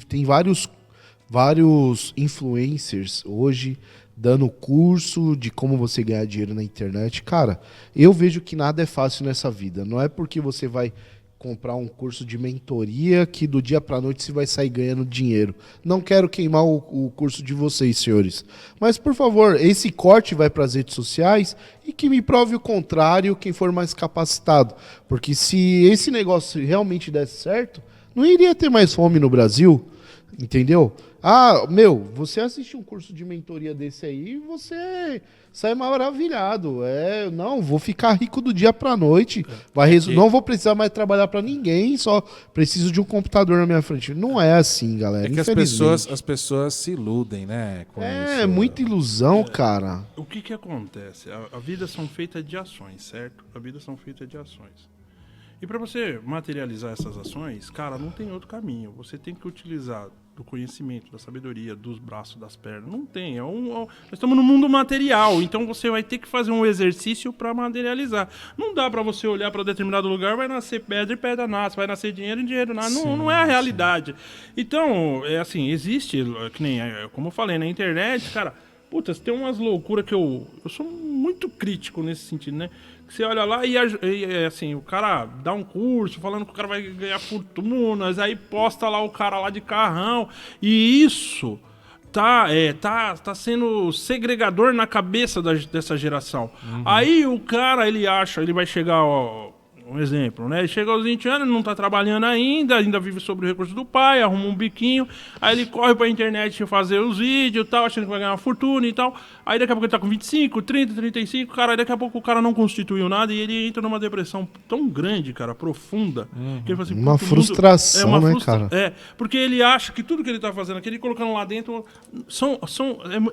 vários influencers hoje dando curso de como você ganhar dinheiro na internet. Cara, eu vejo que nada é fácil nessa vida. Não é porque você vai comprar um curso de mentoria que do dia pra noite você vai sair ganhando dinheiro. Não quero queimar o curso de vocês, senhores. Mas, por favor, esse corte vai para as redes sociais e que me prove o contrário quem for mais capacitado. Porque se esse negócio realmente desse certo, não iria ter mais fome no Brasil, entendeu? Ah, você assiste um curso de mentoria desse aí e você sai maravilhado. Não, vou ficar rico do dia pra noite. Não vou precisar mais trabalhar pra ninguém, só preciso de um computador na minha frente. Não é assim, galera. É que as pessoas se iludem, né? Com isso. É muita ilusão, cara. O que acontece? A vida são feitas de ações, certo? A vida são feitas de ações. E para você materializar essas ações, cara, não tem outro caminho. Você tem que utilizar do conhecimento, da sabedoria, dos braços, das pernas. Não tem. Nós estamos no mundo material, então você vai ter que fazer um exercício para materializar. Não dá para você olhar para determinado lugar, vai nascer pedra e pedra nasce, vai nascer dinheiro e dinheiro nasce. Não é a realidade. Então, é assim, existe, que nem, como eu falei, na internet, cara, puta, tem umas loucuras que eu sou muito crítico nesse sentido, né? Você olha lá e assim, o cara dá um curso falando que o cara vai ganhar fortunas, aí posta lá o cara lá de carrão, e isso tá sendo segregador na cabeça dessa geração. Uhum. Aí o cara, ele vai chegar, ó, um exemplo, né? Ele chega aos 20 anos, não tá trabalhando ainda vive sobre o recurso do pai, arruma um biquinho, aí ele corre pra internet fazer os vídeos e tal, achando que vai ganhar uma fortuna e tal. Aí daqui a pouco ele tá com 25, 30, 35, cara, aí daqui a pouco o cara não constituiu nada e ele entra numa depressão tão grande, cara, profunda, que ele fala assim, uma frustração, né, cara? Porque ele acha que tudo que ele tá fazendo aqui, ele colocando lá dentro,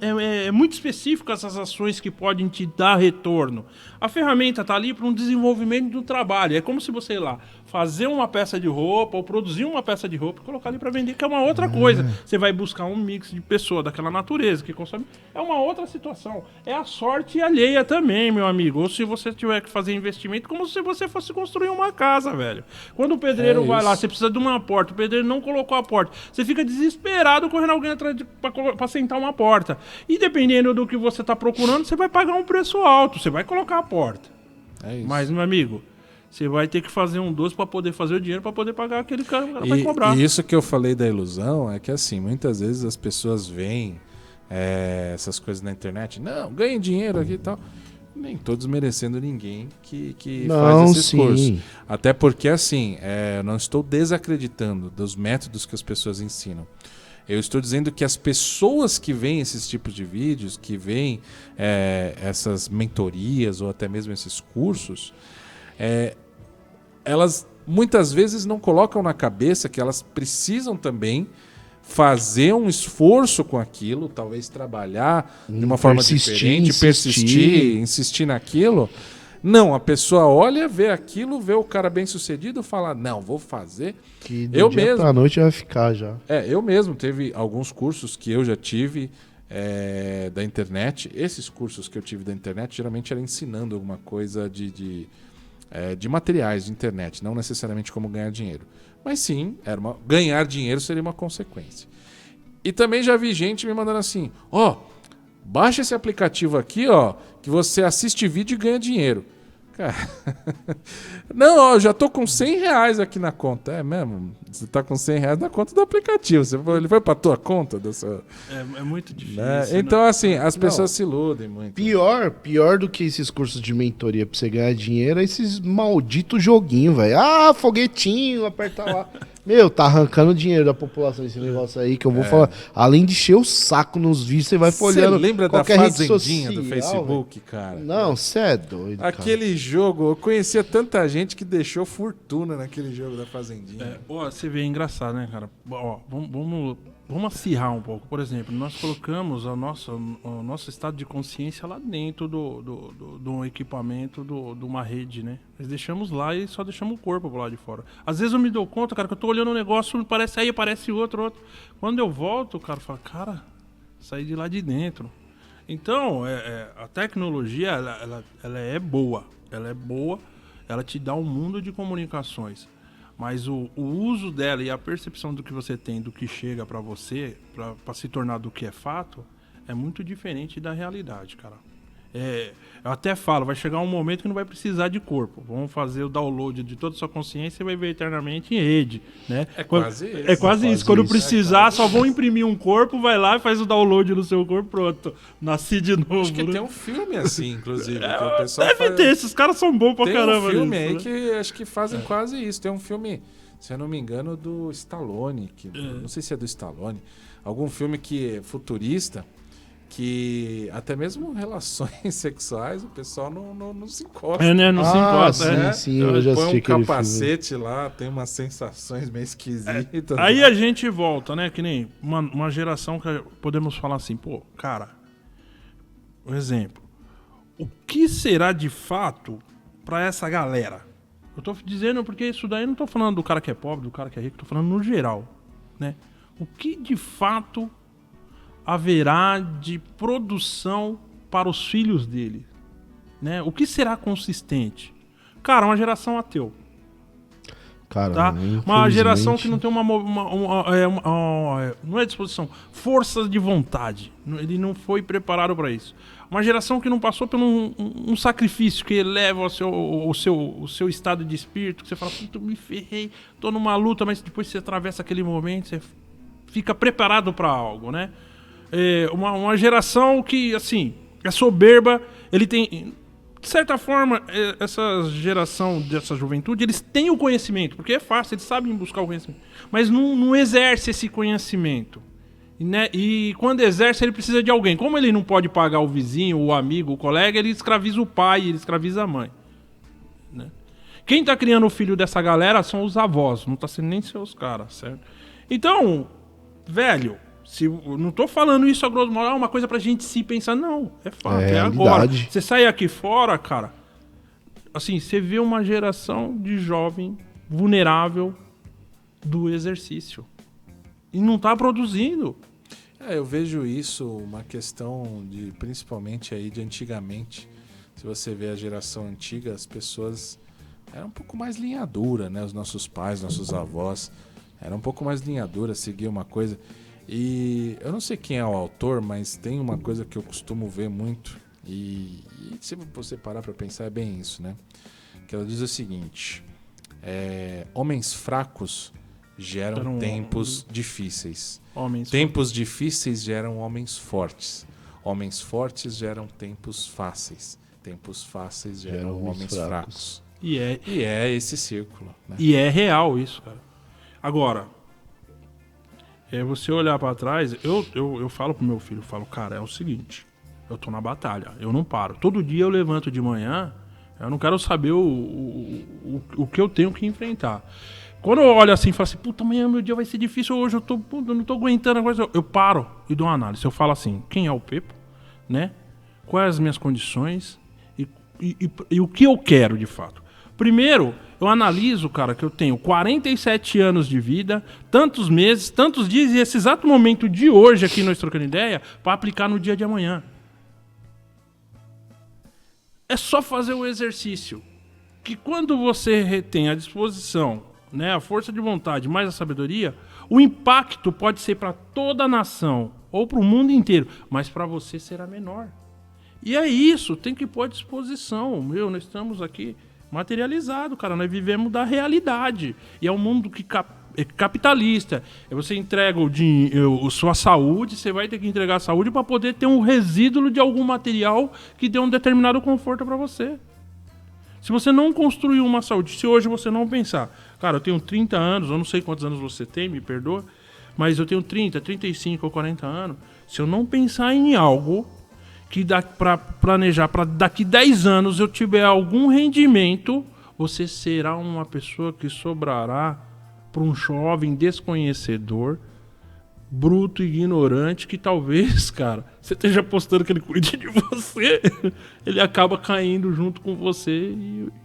é muito específico essas ações que podem te dar retorno. A ferramenta tá ali para um desenvolvimento do trabalho. É como se você ir lá fazer uma peça de roupa ou produzir uma peça de roupa e colocar ali para vender, que é uma outra coisa. Você vai buscar um mix de pessoa daquela natureza que consome. É uma outra situação. É a sorte alheia também, meu amigo. Ou se você tiver que fazer investimento, como se você fosse construir uma casa, velho. Quando o pedreiro vai lá, você precisa de uma porta, o pedreiro não colocou a porta. Você fica desesperado correndo alguém atrás para sentar uma porta. E dependendo do que você tá procurando, você vai pagar um preço alto. Você vai colocar a porta. É isso. Mas, meu amigo, você vai ter que fazer um doce para poder fazer o dinheiro para poder pagar aquele cara que vai cobrar. E isso que eu falei da ilusão é que, assim, muitas vezes as pessoas veem essas coisas na internet. Não, ganhem dinheiro aqui e tal. Nem tô desmerecendo ninguém que faz esses cursos. Até porque, assim, não estou desacreditando dos métodos que as pessoas ensinam. Eu estou dizendo que as pessoas que veem esses tipos de vídeos, que veem essas mentorias ou até mesmo esses cursos, elas muitas vezes não colocam na cabeça que elas precisam também fazer um esforço com aquilo, talvez trabalhar de uma forma diferente, persistir, insistir naquilo. Não, a pessoa olha, vê aquilo, vê o cara bem sucedido, fala, não, vou fazer. Que do dia pra noite vai ficar já. Eu mesmo, teve alguns cursos que eu já tive da internet. Esses cursos que eu tive da internet, geralmente era ensinando alguma coisa de materiais de internet, não necessariamente como ganhar dinheiro. Mas sim, ganhar dinheiro seria uma consequência. E também já vi gente me mandando assim, baixa esse aplicativo aqui, que você assiste vídeo e ganha dinheiro. Cara, não, eu já tô com R$100 aqui na conta. É mesmo? Você tá com R$100 na conta do aplicativo. Ele foi pra tua conta? É muito difícil. Então, assim, as pessoas se iludem muito. Pior do que esses cursos de mentoria pra você ganhar dinheiro é esses malditos joguinhos, velho. Foguetinho, aperta lá. Tá arrancando dinheiro da população esse negócio aí que eu vou falar. Além de encher o saco nos vídeos, você vai folhando. Você lembra da Fazendinha do Facebook, cara? Não, você é doido. Aquele jogo, eu conhecia tanta gente que deixou fortuna naquele jogo da Fazendinha. Você vê, é engraçado, né, cara? Vamos Vamos acirrar um pouco. Por exemplo, nós colocamos o nosso estado de consciência lá dentro do equipamento de uma rede, né? Nós deixamos lá e só deixamos o corpo pro lado de fora. Às vezes eu me dou conta, cara, que eu tô olhando um negócio, parece aí, aparece outro. Quando eu volto, o cara fala, cara, saí de lá de dentro. Então, a tecnologia, ela é boa. Ela é boa, ela te dá um mundo de comunicações. Mas o uso dela e a percepção do que você tem, do que chega pra você, pra se tornar do que é fato, é muito diferente da realidade, cara. Eu até falo, vai chegar um momento que não vai precisar de corpo. Vamos fazer o download de toda a sua consciência e vai ver eternamente em rede, né? É quase isso. Quando precisar, só vão imprimir um corpo, vai lá e faz o download no seu corpo, pronto. Nasci de novo. Acho que né? tem um filme assim, inclusive. Que o pessoal deve ter, esses caras são bons pra caramba. Tem um filme nisso, aí né? que acho que fazem quase isso. Tem um filme, se eu não me engano, do Stallone. Não sei se é do Stallone. Algum filme que é futurista. Que até mesmo relações sexuais o pessoal não se encosta. Né? Não se importa. Sim, né? sim, eu já Põe assisti um aquele capacete lá, tem umas sensações meio esquisitas. Aí a gente volta, né? Que nem uma geração que podemos falar assim, pô, cara, um exemplo. O que será de fato pra essa galera? Eu tô dizendo porque isso daí eu não tô falando do cara que é pobre, do cara que é rico, tô falando no geral, né? O que de fato haverá de produção para os filhos dele, né? O que será consistente? Cara, uma geração ateu, Cara, tá? Uma infelizmente- geração que não tem não é disposição, força de vontade. Ele não foi preparado para isso. Uma geração que não passou por um sacrifício que eleva o seu estado de espírito, que você fala, puta, me ferrei, tô numa luta, mas depois você atravessa aquele momento, você fica preparado para algo, né? Uma geração que, assim, é soberba, ele tem... De certa forma, essa geração dessa juventude, eles têm o conhecimento, porque é fácil, eles sabem buscar o conhecimento, mas não exerce esse conhecimento. Né? E quando exerce, ele precisa de alguém. Como ele não pode pagar o vizinho, o amigo, o colega, ele escraviza o pai, ele escraviza a mãe. Né? Quem tá criando o filho dessa galera são os avós, não tá sendo nem seus caras, certo? Então, velho... não tô falando isso a grosso modo, é uma coisa pra gente se pensar, não, é fato, é agora. Você sai aqui fora, cara, assim, você vê uma geração de jovem vulnerável do exercício e não tá produzindo. Eu vejo isso uma questão de, principalmente aí de antigamente. Se você vê a geração antiga, as pessoas eram um pouco mais linha dura, né? Os nossos pais, nossos avós eram um pouco mais linha dura, seguia uma coisa. E eu não sei quem é o autor, mas tem uma coisa que eu costumo ver muito, e se você parar para pensar, é bem isso, né? Que ela diz o seguinte: homens fracos geram tempos difíceis. Tempos difíceis geram homens fortes. Homens fortes geram tempos fáceis. Tempos fáceis geram homens fracos. E é esse círculo, né? E é real isso, cara. Agora... você olhar pra trás, eu falo pro meu filho, cara, é o seguinte, eu tô na batalha, eu não paro. Todo dia eu levanto de manhã, eu não quero saber o que eu tenho que enfrentar. Quando eu olho assim e falo assim, puta, amanhã meu dia vai ser difícil, hoje eu não tô aguentando a coisa, eu paro e dou uma análise. Eu falo assim, quem é o Pepo, né? Quais as minhas condições e o que eu quero de fato. Primeiro, eu analiso, cara, que eu tenho 47 anos de vida, tantos meses, tantos dias e esse exato momento de hoje aqui nós trocando ideia para aplicar no dia de amanhã. É só fazer o exercício. Que quando você tem a disposição, né, a força de vontade mais a sabedoria, o impacto pode ser para toda a nação ou para o mundo inteiro, mas para você será menor. E é isso, tem que pôr à disposição. Nós estamos aqui... materializado, cara, nós vivemos da realidade e é um mundo que é capitalista. Você entrega sua saúde, você vai ter que entregar a saúde para poder ter um resíduo de algum material que dê um determinado conforto para você. Se você não construir uma saúde, se hoje você não pensar, cara, eu tenho 30 anos, eu não sei quantos anos você tem, me perdoa, mas eu tenho 30, 35 ou 40 anos, se eu não pensar em algo que dá para planejar para daqui 10 anos eu tiver algum rendimento, você será uma pessoa que sobrará para um jovem desconhecedor bruto, ignorante, que talvez, cara, você esteja apostando que ele cuide de você, ele acaba caindo junto com você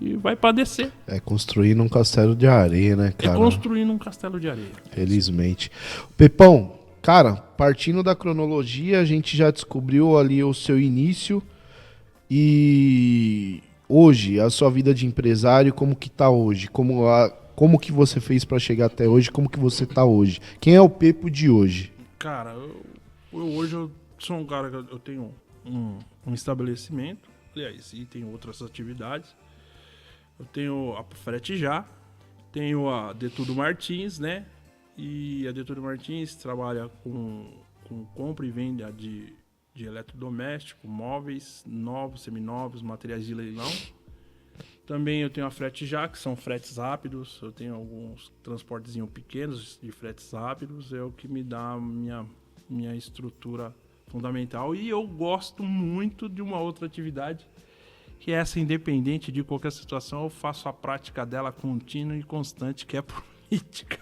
e vai padecer. É construindo um castelo de areia, né, É cara? construindo um castelo de areia. Felizmente. Pepão, cara, partindo da cronologia, a gente já descobriu ali o seu início e hoje, a sua vida de empresário, como que tá hoje? Como que você fez pra chegar até hoje? Como que você tá hoje? Quem é o Pepo de hoje? Cara, hoje eu sou um cara que eu tenho um estabelecimento, aliás, e tenho outras atividades. Eu tenho a Frete Já, tenho a Detudo Martins, né? E a Detudo Martins trabalha com compra e venda de eletrodoméstico, móveis, novos, seminovos, materiais de leilão. Também eu tenho a Frete Já, que são fretes rápidos. Eu tenho alguns transportezinhos pequenos de fretes rápidos. É o que me dá a minha estrutura fundamental. E eu gosto muito de uma outra atividade, que é essa, independente de qualquer situação, eu faço a prática dela contínua e constante, que é política.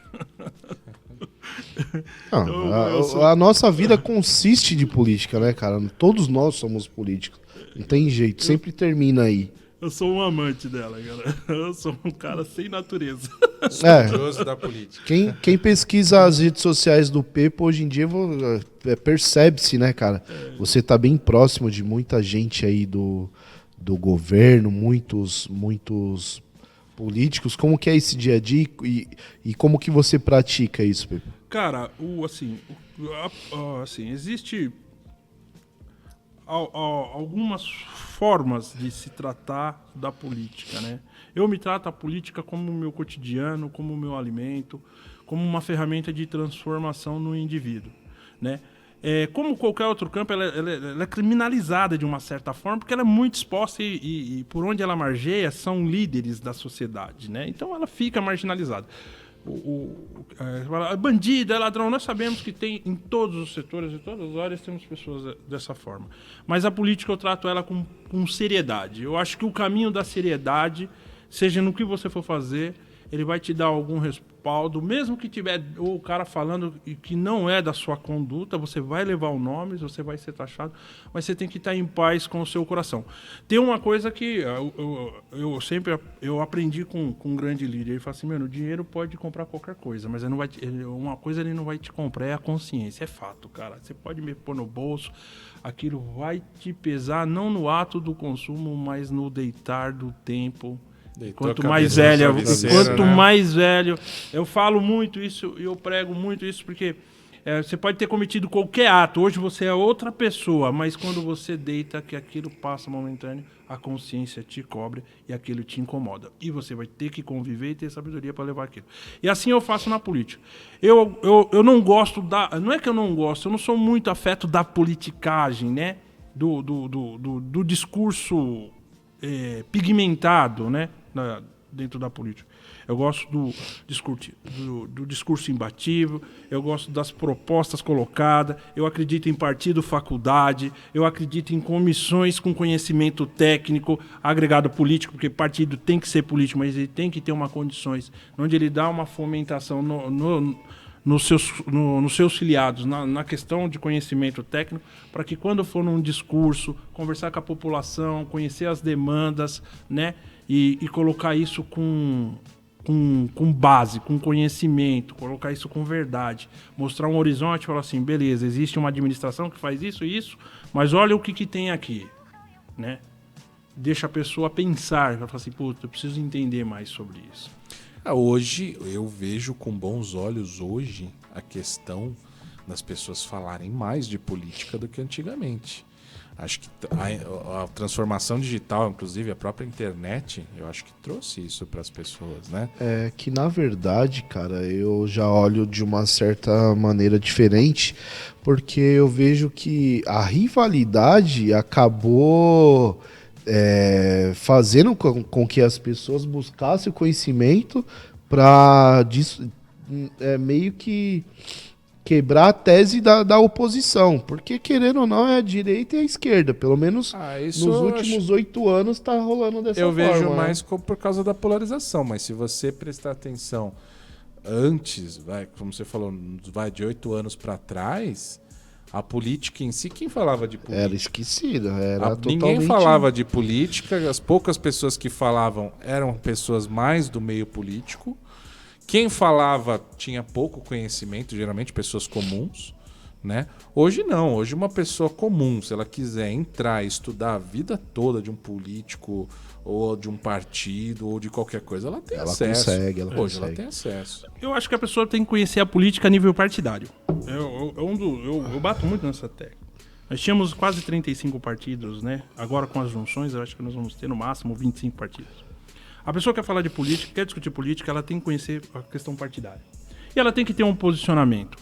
A nossa vida consiste de política, né, cara? Todos nós somos políticos. Não tem jeito, sempre termina aí. Eu sou um amante dela, cara. Eu sou um cara sem natureza. Estudioso da política. Quem pesquisa as redes sociais do Pepo hoje em dia percebe-se, né, cara? Você tá bem próximo de muita gente aí do governo, muitos políticos. Como que é esse dia a dia e como que você pratica isso, Pepo? Cara, existe algumas formas de se tratar da política, né? Eu me trato a política como o meu cotidiano, como o meu alimento, como uma ferramenta de transformação no indivíduo, né? Como qualquer outro campo, ela é criminalizada de uma certa forma, porque ela é muito exposta e por onde ela margeia são líderes da sociedade, né? Então ela fica marginalizada. Bandido, é ladrão, nós sabemos que tem em todos os setores, em todas as áreas temos pessoas dessa forma. Mas a política eu trato ela com seriedade. Eu acho que o caminho da seriedade, seja no que você for fazer, ele vai te dar algum respaldo, mesmo que tiver o cara falando que não é da sua conduta, você vai levar o nome, você vai ser taxado, mas você tem que estar em paz com o seu coração. Tem uma coisa que eu sempre aprendi com um grande líder, ele fala assim, mano, o dinheiro pode comprar qualquer coisa, mas uma coisa ele não vai te comprar, é a consciência, é fato, cara. Você pode me pôr no bolso, aquilo vai te pesar, não no ato do consumo, mas no deitar do tempo. Quanto mais velho, eu falo muito isso e eu prego muito isso porque você pode ter cometido qualquer ato, hoje você é outra pessoa, mas quando você deita, que aquilo passa momentâneo, a consciência te cobre e aquilo te incomoda. E você vai ter que conviver e ter sabedoria para levar aquilo. E assim eu faço na política. Eu não gosto não é que eu não gosto, eu não sou muito afeto da politicagem, né? Do discurso pigmentado, né? Dentro da política. Eu gosto do discurso imbatível, eu gosto das propostas colocadas, eu acredito em partido, faculdade, eu acredito em comissões com conhecimento técnico, agregado político, porque partido tem que ser político, mas ele tem que ter uma condições onde ele dá uma fomentação nos seus filiados, na questão de conhecimento técnico, para que quando for num discurso, conversar com a população, conhecer as demandas, né? E colocar isso com base, com conhecimento, colocar isso com verdade, mostrar um horizonte, falar assim, beleza, existe uma administração que faz isso e isso, mas olha o que tem aqui, né? Deixa a pessoa pensar, falar assim, puta, eu preciso entender mais sobre isso. Hoje eu vejo com bons olhos a questão das pessoas falarem mais de política do que antigamente. Acho que a transformação digital, inclusive a própria internet, eu acho que trouxe isso para as pessoas, né? É que, na verdade, cara, eu já olho de uma certa maneira diferente, porque eu vejo que a rivalidade acabou fazendo com que as pessoas buscassem o conhecimento para meio que quebrar a tese da oposição, porque querendo ou não é a direita e a esquerda, pelo menos nos últimos 8 anos tá rolando dessa forma. Eu vejo mais por causa da polarização, mas se você prestar atenção antes, como você falou, de 8 anos para trás, a política em si, quem falava de política? Era esquecida, era totalmente... Ninguém falava de política, as poucas pessoas que falavam eram pessoas mais do meio político. Quem falava tinha pouco conhecimento, geralmente pessoas comuns, né? Hoje não, hoje uma pessoa comum, se ela quiser entrar e estudar a vida toda de um político ou de um partido ou de qualquer coisa, ela tem acesso. Hoje ela tem acesso. Eu acho que a pessoa tem que conhecer a política a nível partidário. Eu bato muito nessa tecla. Nós tínhamos quase 35 partidos, né? Agora com as junções, eu acho que nós vamos ter no máximo 25 partidos. A pessoa que quer falar de política, quer discutir política, ela tem que conhecer a questão partidária. E ela tem que ter um posicionamento.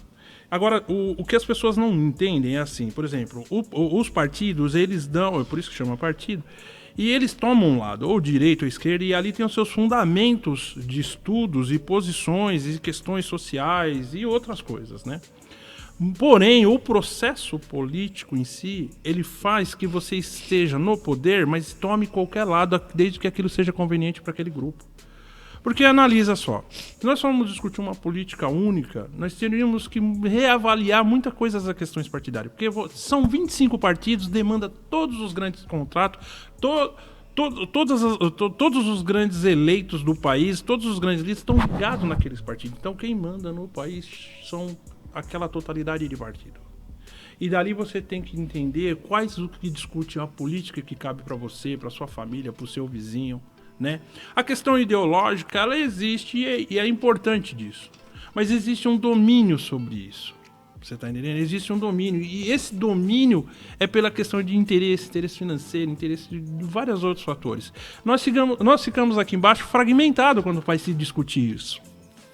Agora, o que as pessoas não entendem é assim, por exemplo, os partidos, eles dão, é por isso que chama partido, e eles tomam um lado, ou direita ou esquerda, e ali tem os seus fundamentos de estudos e posições e questões sociais e outras coisas, né? Porém, o processo político em si, ele faz que você esteja no poder, mas tome qualquer lado, desde que aquilo seja conveniente para aquele grupo. Porque analisa só, se nós formos discutir uma política única, nós teríamos que reavaliar muita coisa das questões partidárias. Porque são 25 partidos, demanda todos os grandes contratos, todos os grandes eleitos do país, todos os grandes líderes estão ligados naqueles partidos. Então quem manda no país são aquela totalidade de partido. E dali você tem que entender quais o que discute a política que cabe para você, para sua família, para o seu vizinho, né? A questão ideológica, ela existe e é importante disso. Mas existe um domínio sobre isso. Você está entendendo? Existe um domínio. E esse domínio é pela questão de interesse financeiro, interesse de vários outros fatores. Nós ficamos aqui embaixo fragmentados quando vai se discutir isso.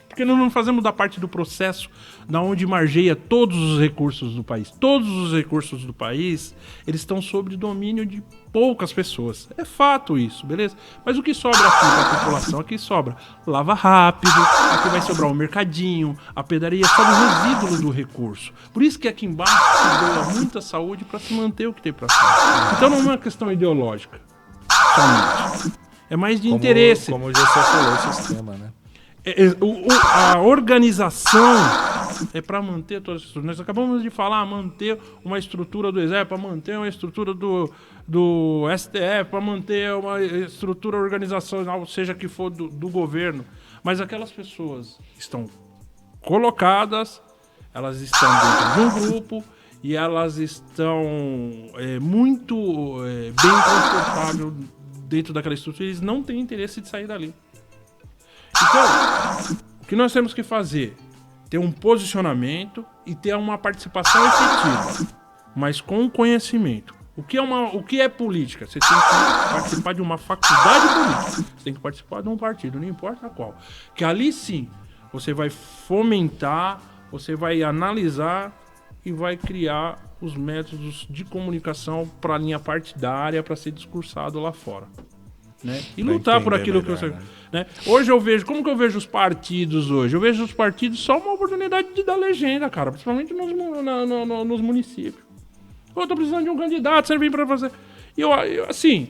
Porque nós não fazemos da parte do processo da onde margeia todos os recursos do país. Todos os recursos do país, eles estão sob domínio de poucas pessoas. É fato isso, beleza? Mas o que sobra aqui para a população? Aqui sobra lava rápido, aqui vai sobrar o mercadinho, a pedaria, sobra o resíduo do recurso. Por isso que aqui embaixo se doa muita saúde para se manter o que tem para frente. Então não é uma questão ideológica somente. É mais de interesse. Como já falou, o sistema, né? A organização é para manter todas as estruturas. Nós acabamos de falar, manter uma estrutura do Exército, para manter uma estrutura do STF, para manter uma estrutura organizacional, seja que for do governo. Mas aquelas pessoas estão colocadas, elas estão dentro de um grupo e elas estão muito bem confortáveis dentro daquela estrutura. Eles não têm interesse de sair dali. Então, o que nós temos que fazer? Ter um posicionamento e ter uma participação efetiva, mas com conhecimento. O que é política? Você tem que participar de uma faculdade política. Você tem que participar de um partido, não importa qual. Que ali sim, você vai fomentar, você vai analisar e vai criar os métodos de comunicação para a linha partidária, para ser discursado lá fora. Né? E lutar por aquilo que você... Né? Hoje eu vejo... Como que eu vejo os partidos hoje? Eu vejo os partidos só uma oportunidade de dar legenda, cara. Principalmente nos municípios. Eu tô precisando de um candidato, você vem pra fazer... E eu, assim...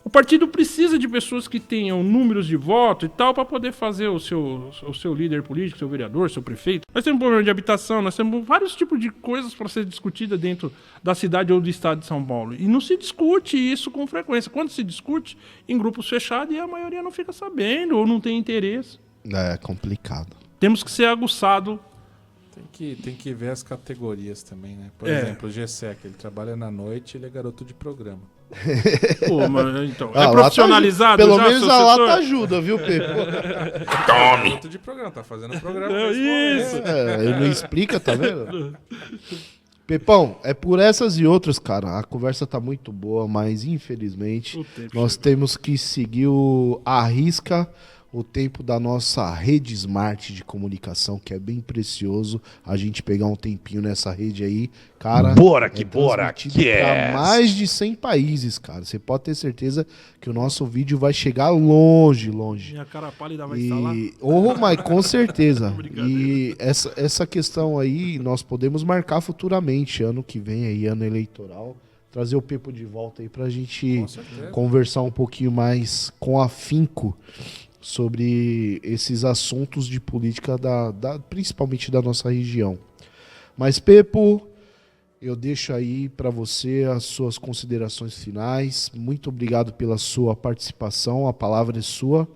O partido precisa de pessoas que tenham números de voto e tal para poder fazer o seu líder político, seu vereador, seu prefeito. Nós temos um problema de habitação, nós temos vários tipos de coisas para ser discutida dentro da cidade ou do estado de São Paulo. E não se discute isso com frequência. Quando se discute, em grupos fechados, e a maioria não fica sabendo ou não tem interesse. É complicado. Temos que ser aguçado. Tem que ver as categorias também, né? Por exemplo, o GSEC, ele trabalha na noite, ele é garoto de programa. Pô, mas, então, é profissionalizado pelo já, menos a lata ajuda, viu, Pepe? Tome! Garoto de programa, tá fazendo programa. Isso! Ele não explica, tá vendo? Pepão, é por essas e outras, cara. A conversa tá muito boa, mas infelizmente nós temos que seguir a risca o tempo da nossa rede smart de comunicação, que é bem precioso a gente pegar um tempinho nessa rede aí, cara. Bora que é. Mais de 100 países, cara. Você pode ter certeza que o nosso vídeo vai chegar longe. Minha cara pálida vai estar lá. Mas com certeza. E essa questão aí nós podemos marcar futuramente, ano que vem aí, ano eleitoral. Trazer o Pepo de volta aí pra gente conversar um pouquinho mais com afinco. sobre esses assuntos de política, principalmente da nossa região. Mas, Pepo, eu deixo aí para você as suas considerações finais. Muito obrigado pela sua participação, a palavra é sua.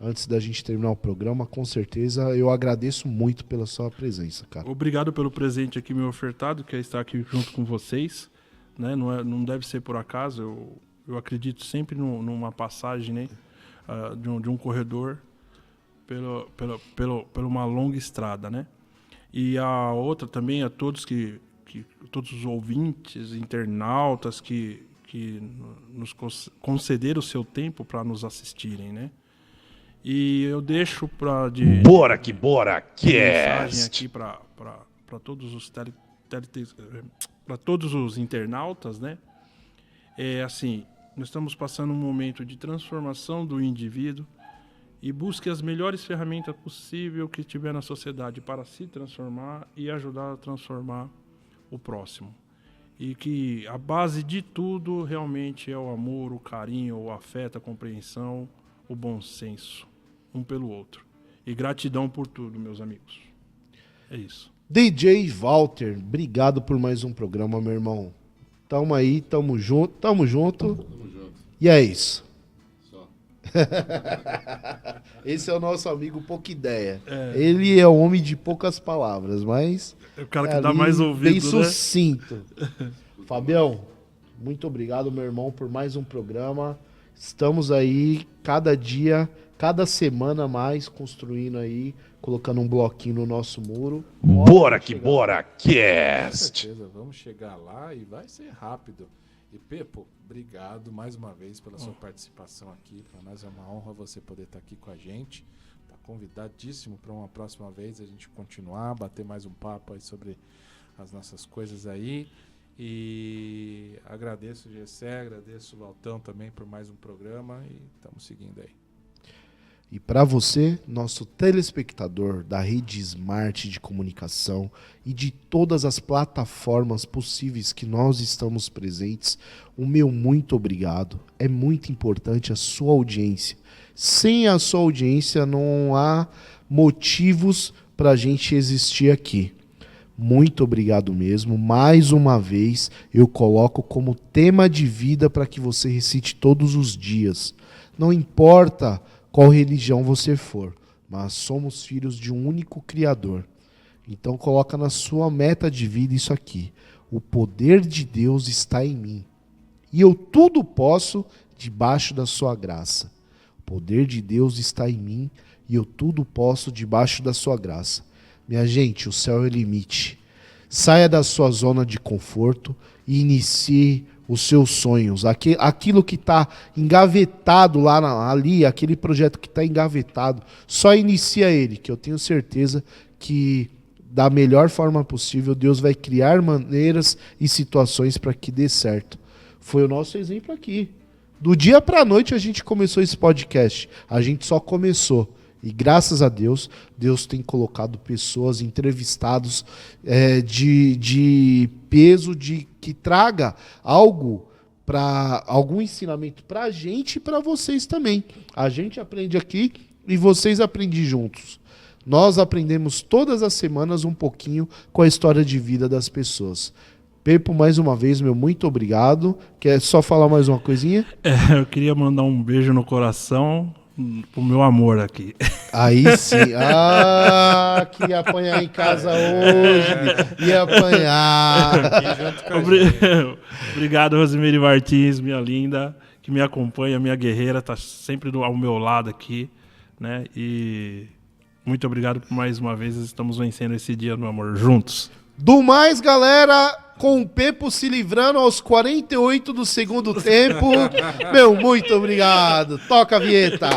Antes da gente terminar o programa, com certeza, eu agradeço muito pela sua presença, cara. Obrigado pelo presente aqui me ofertado, que é estar aqui junto com vocês. Né? Não deve ser por acaso, eu acredito sempre numa passagem, né? De um corredor pela uma longa estrada, né? E a outra também a todos todos os ouvintes, internautas que nos concederam o seu tempo para nos assistirem, né? E eu deixo para mensagem aqui para todos os para todos os internautas, né? Assim, nós estamos passando um momento de transformação do indivíduo e busque as melhores ferramentas possíveis que tiver na sociedade para se transformar e ajudar a transformar o próximo. E que a base de tudo realmente é o amor, o carinho, o afeto, a compreensão, o bom senso, um pelo outro. E gratidão por tudo, meus amigos. É isso. DJ Walter, obrigado por mais um programa, meu irmão. Tamo aí, tamo junto. Tamo junto. E é isso. Só. Esse é o nosso amigo Pouca Ideia. Ele é um homem de poucas palavras, mas... É o cara que dá mais ouvido, bem sucinto. Fabião, muito obrigado, meu irmão, por mais um programa. Estamos aí, cada dia, cada semana mais, construindo aí, colocando um bloquinho no nosso muro. Bora, Com certeza, vamos chegar lá e vai ser rápido. E Pepo, obrigado mais uma vez pela sua participação aqui. Para nós é uma honra você poder estar aqui com a gente. Está convidadíssimo para uma próxima vez a gente continuar, bater mais um papo aí sobre as nossas coisas aí. E agradeço o Gessé, agradeço o Valtão também por mais um programa e estamos seguindo aí. E para você, nosso telespectador da rede Smart de comunicação e de todas as plataformas possíveis que nós estamos presentes, o meu muito obrigado. É muito importante a sua audiência. Sem a sua audiência não há motivos para a gente existir aqui. Muito obrigado mesmo. Mais uma vez, eu coloco como tema de vida para que você recite todos os dias. Não importa qual religião você for, mas somos filhos de um único Criador. Então coloca na sua meta de vida isso aqui. O poder de Deus está em mim. E eu tudo posso debaixo da sua graça. O poder de Deus está em mim e eu tudo posso debaixo da sua graça. Minha gente, o céu é o limite. Saia da sua zona de conforto e inicie os seus sonhos. Aquilo que está engavetado ali, aquele projeto que está engavetado, só inicia ele, que eu tenho certeza que da melhor forma possível Deus vai criar maneiras e situações para que dê certo. Foi o nosso exemplo aqui. Do dia para a noite a gente começou esse podcast. A gente só começou. E graças a Deus, Deus tem colocado pessoas, entrevistados de peso, que traga algo, algum ensinamento para a gente e para vocês também. A gente aprende aqui e vocês aprendem juntos. Nós aprendemos todas as semanas um pouquinho com a história de vida das pessoas. Pepo, mais uma vez, meu muito obrigado. Quer só falar mais uma coisinha? Eu queria mandar um beijo no coração pro meu amor aqui. Aí sim. Que ia apanhar em casa hoje. Ia apanhar. Obrigado, Rosemary Martins, minha linda, que me acompanha, minha guerreira, tá sempre ao meu lado aqui, né? E muito obrigado por mais uma vez. Estamos vencendo esse dia, meu amor, juntos. Do mais, galera, com o Pepo se livrando aos 48 do segundo tempo. Meu, muito obrigado. Toca a vinheta.